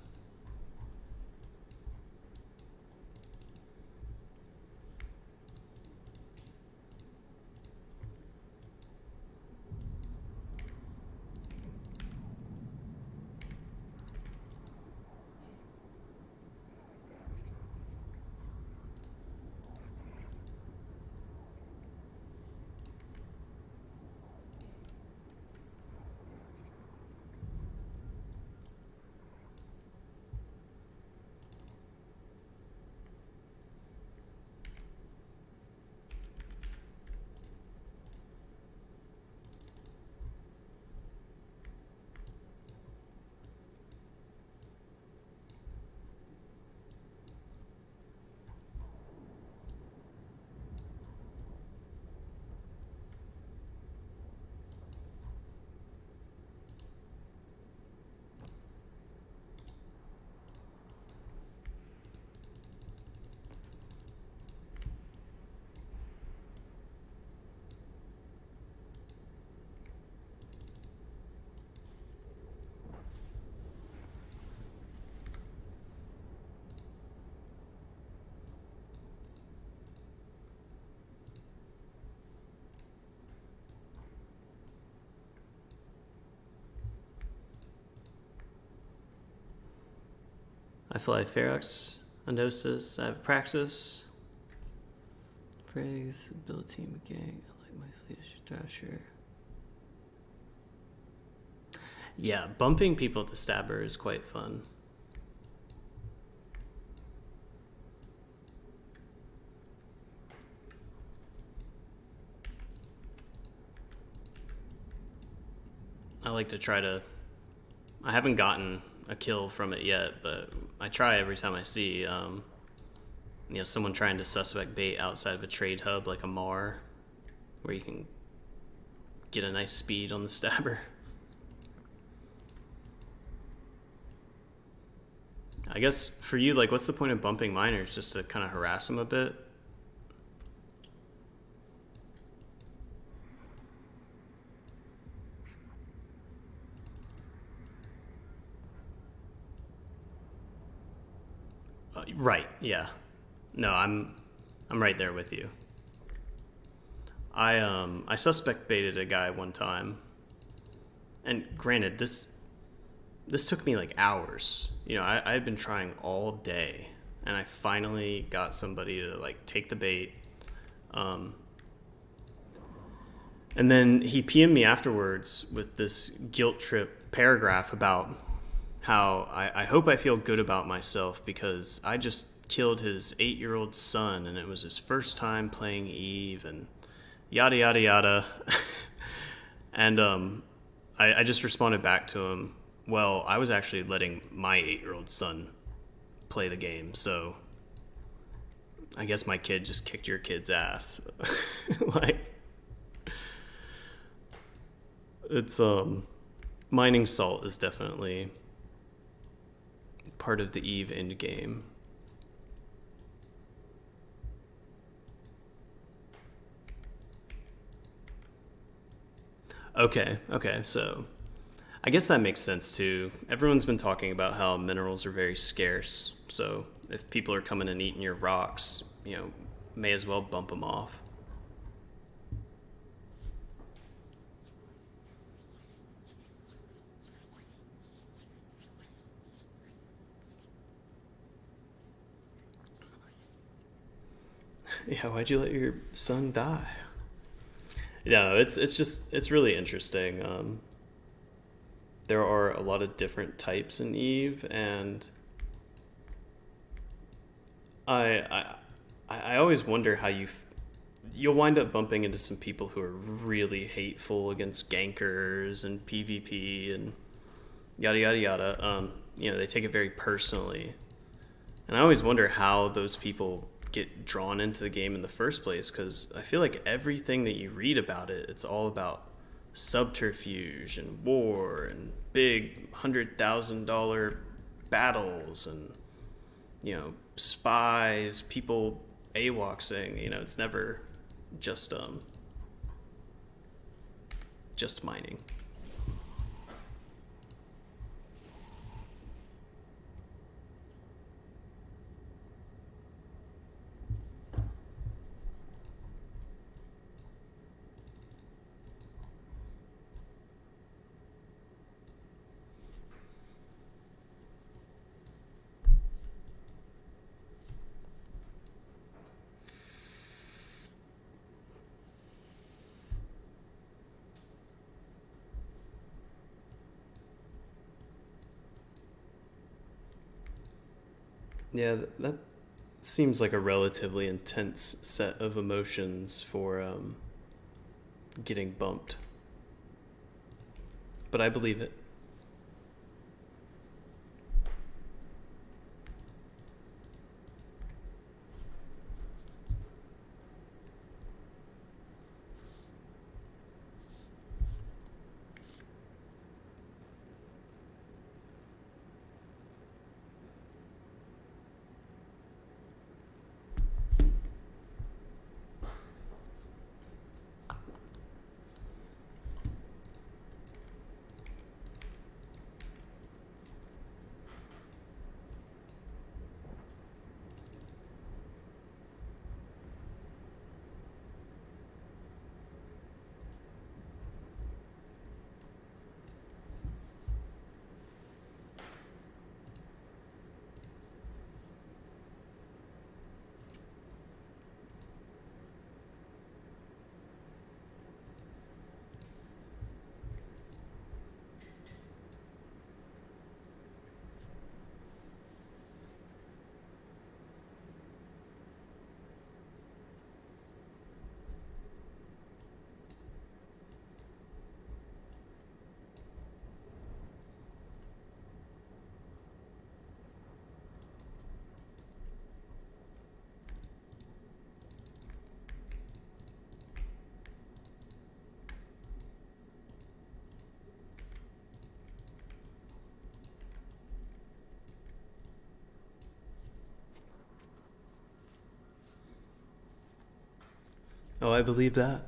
I fly Ferox, Gnosis, I have Praxis. Praise, build team gang, I like my fleet Thrasher. Yeah, bumping people at the Stabber is quite fun. I like to try to... I haven't gotten a kill from it yet, but I try every time I see someone trying to suspect bait outside of a trade hub like a Mar, where you can get a nice speed on the Stabber. I guess for you, like, what's the point of bumping miners? Just to kind of harass them a bit? Right, yeah. No, I'm right there with you. I suspect baited a guy one time, and granted, this took me like hours. I had been trying all day, and I finally got somebody to like take the bait. And then he PM'd me afterwards with this guilt trip paragraph about how I hope I feel good about myself because I just killed his 8-year-old son and it was his first time playing Eve and yada yada yada. And I just responded back to him, well, I was actually letting my 8-year-old son play the game, so I guess my kid just kicked your kid's ass. Like, it's mining salt is definitely part of the Eve end game. Okay. So I guess that makes sense too. Everyone's been talking about how minerals are very scarce. So if people are coming and eating your rocks, may as well bump them off. Yeah, why'd you let your son die? No, it's really interesting. There are a lot of different types in Eve, and I I always wonder how you'll wind up bumping into some people who are really hateful against gankers and PvP and yada yada yada. They take it very personally, and I always wonder how those people get drawn into the game in the first place, because I feel like everything that you read about it, it's all about subterfuge and war and big $100,000 battles and spies, people AWOXing. It's never just just mining. Yeah, that seems like a relatively intense set of emotions for getting bumped, but I believe it. Oh, I believe that.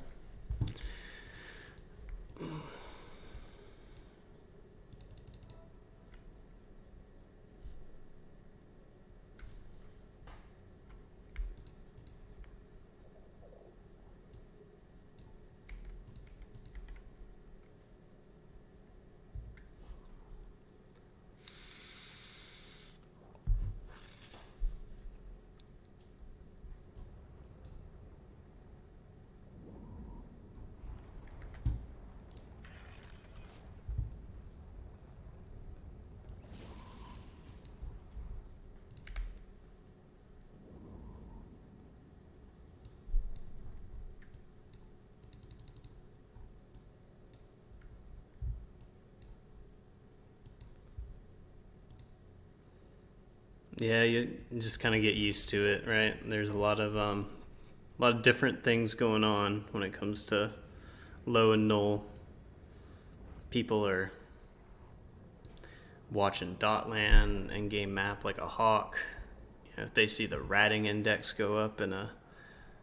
Yeah, you just kind of get used to it, right? There's a lot of different things going on when it comes to low and null. People are watching Dotland and game map like a hawk. If they see the ratting index go up in a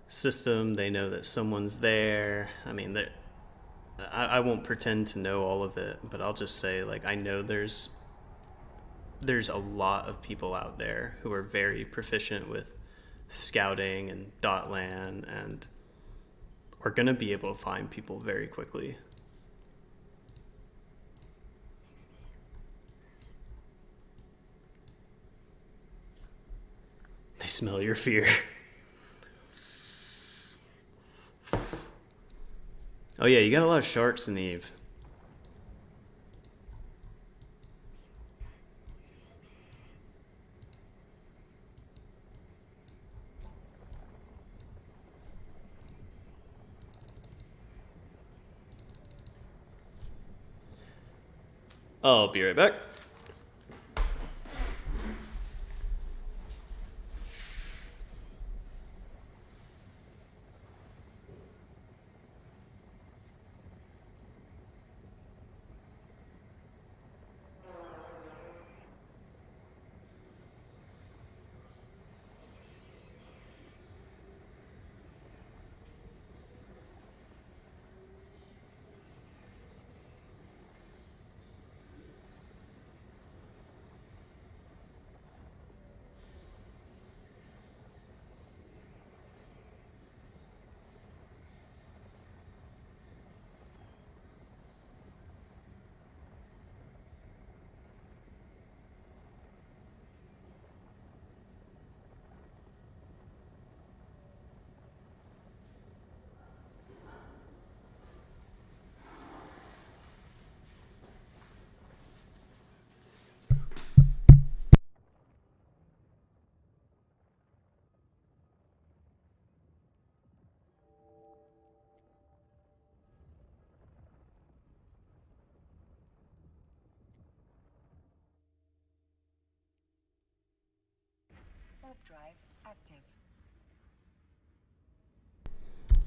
system, they know that someone's there. I mean, I won't pretend to know all of it, but I'll just say, like, I know there's a lot of people out there who are very proficient with scouting and dotlan and are going to be able to find people very quickly. They smell your fear. Oh yeah, you got a lot of sharks in Eve. I'll be right back. Warp drive active.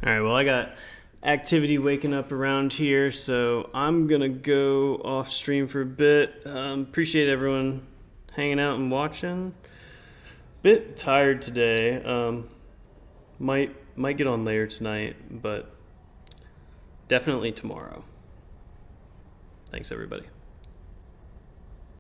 All right, well, I got activity waking up around here, so I'm going to go off stream for a bit. Appreciate everyone hanging out and watching. Bit tired today. Might get on later tonight, but definitely tomorrow. Thanks, everybody.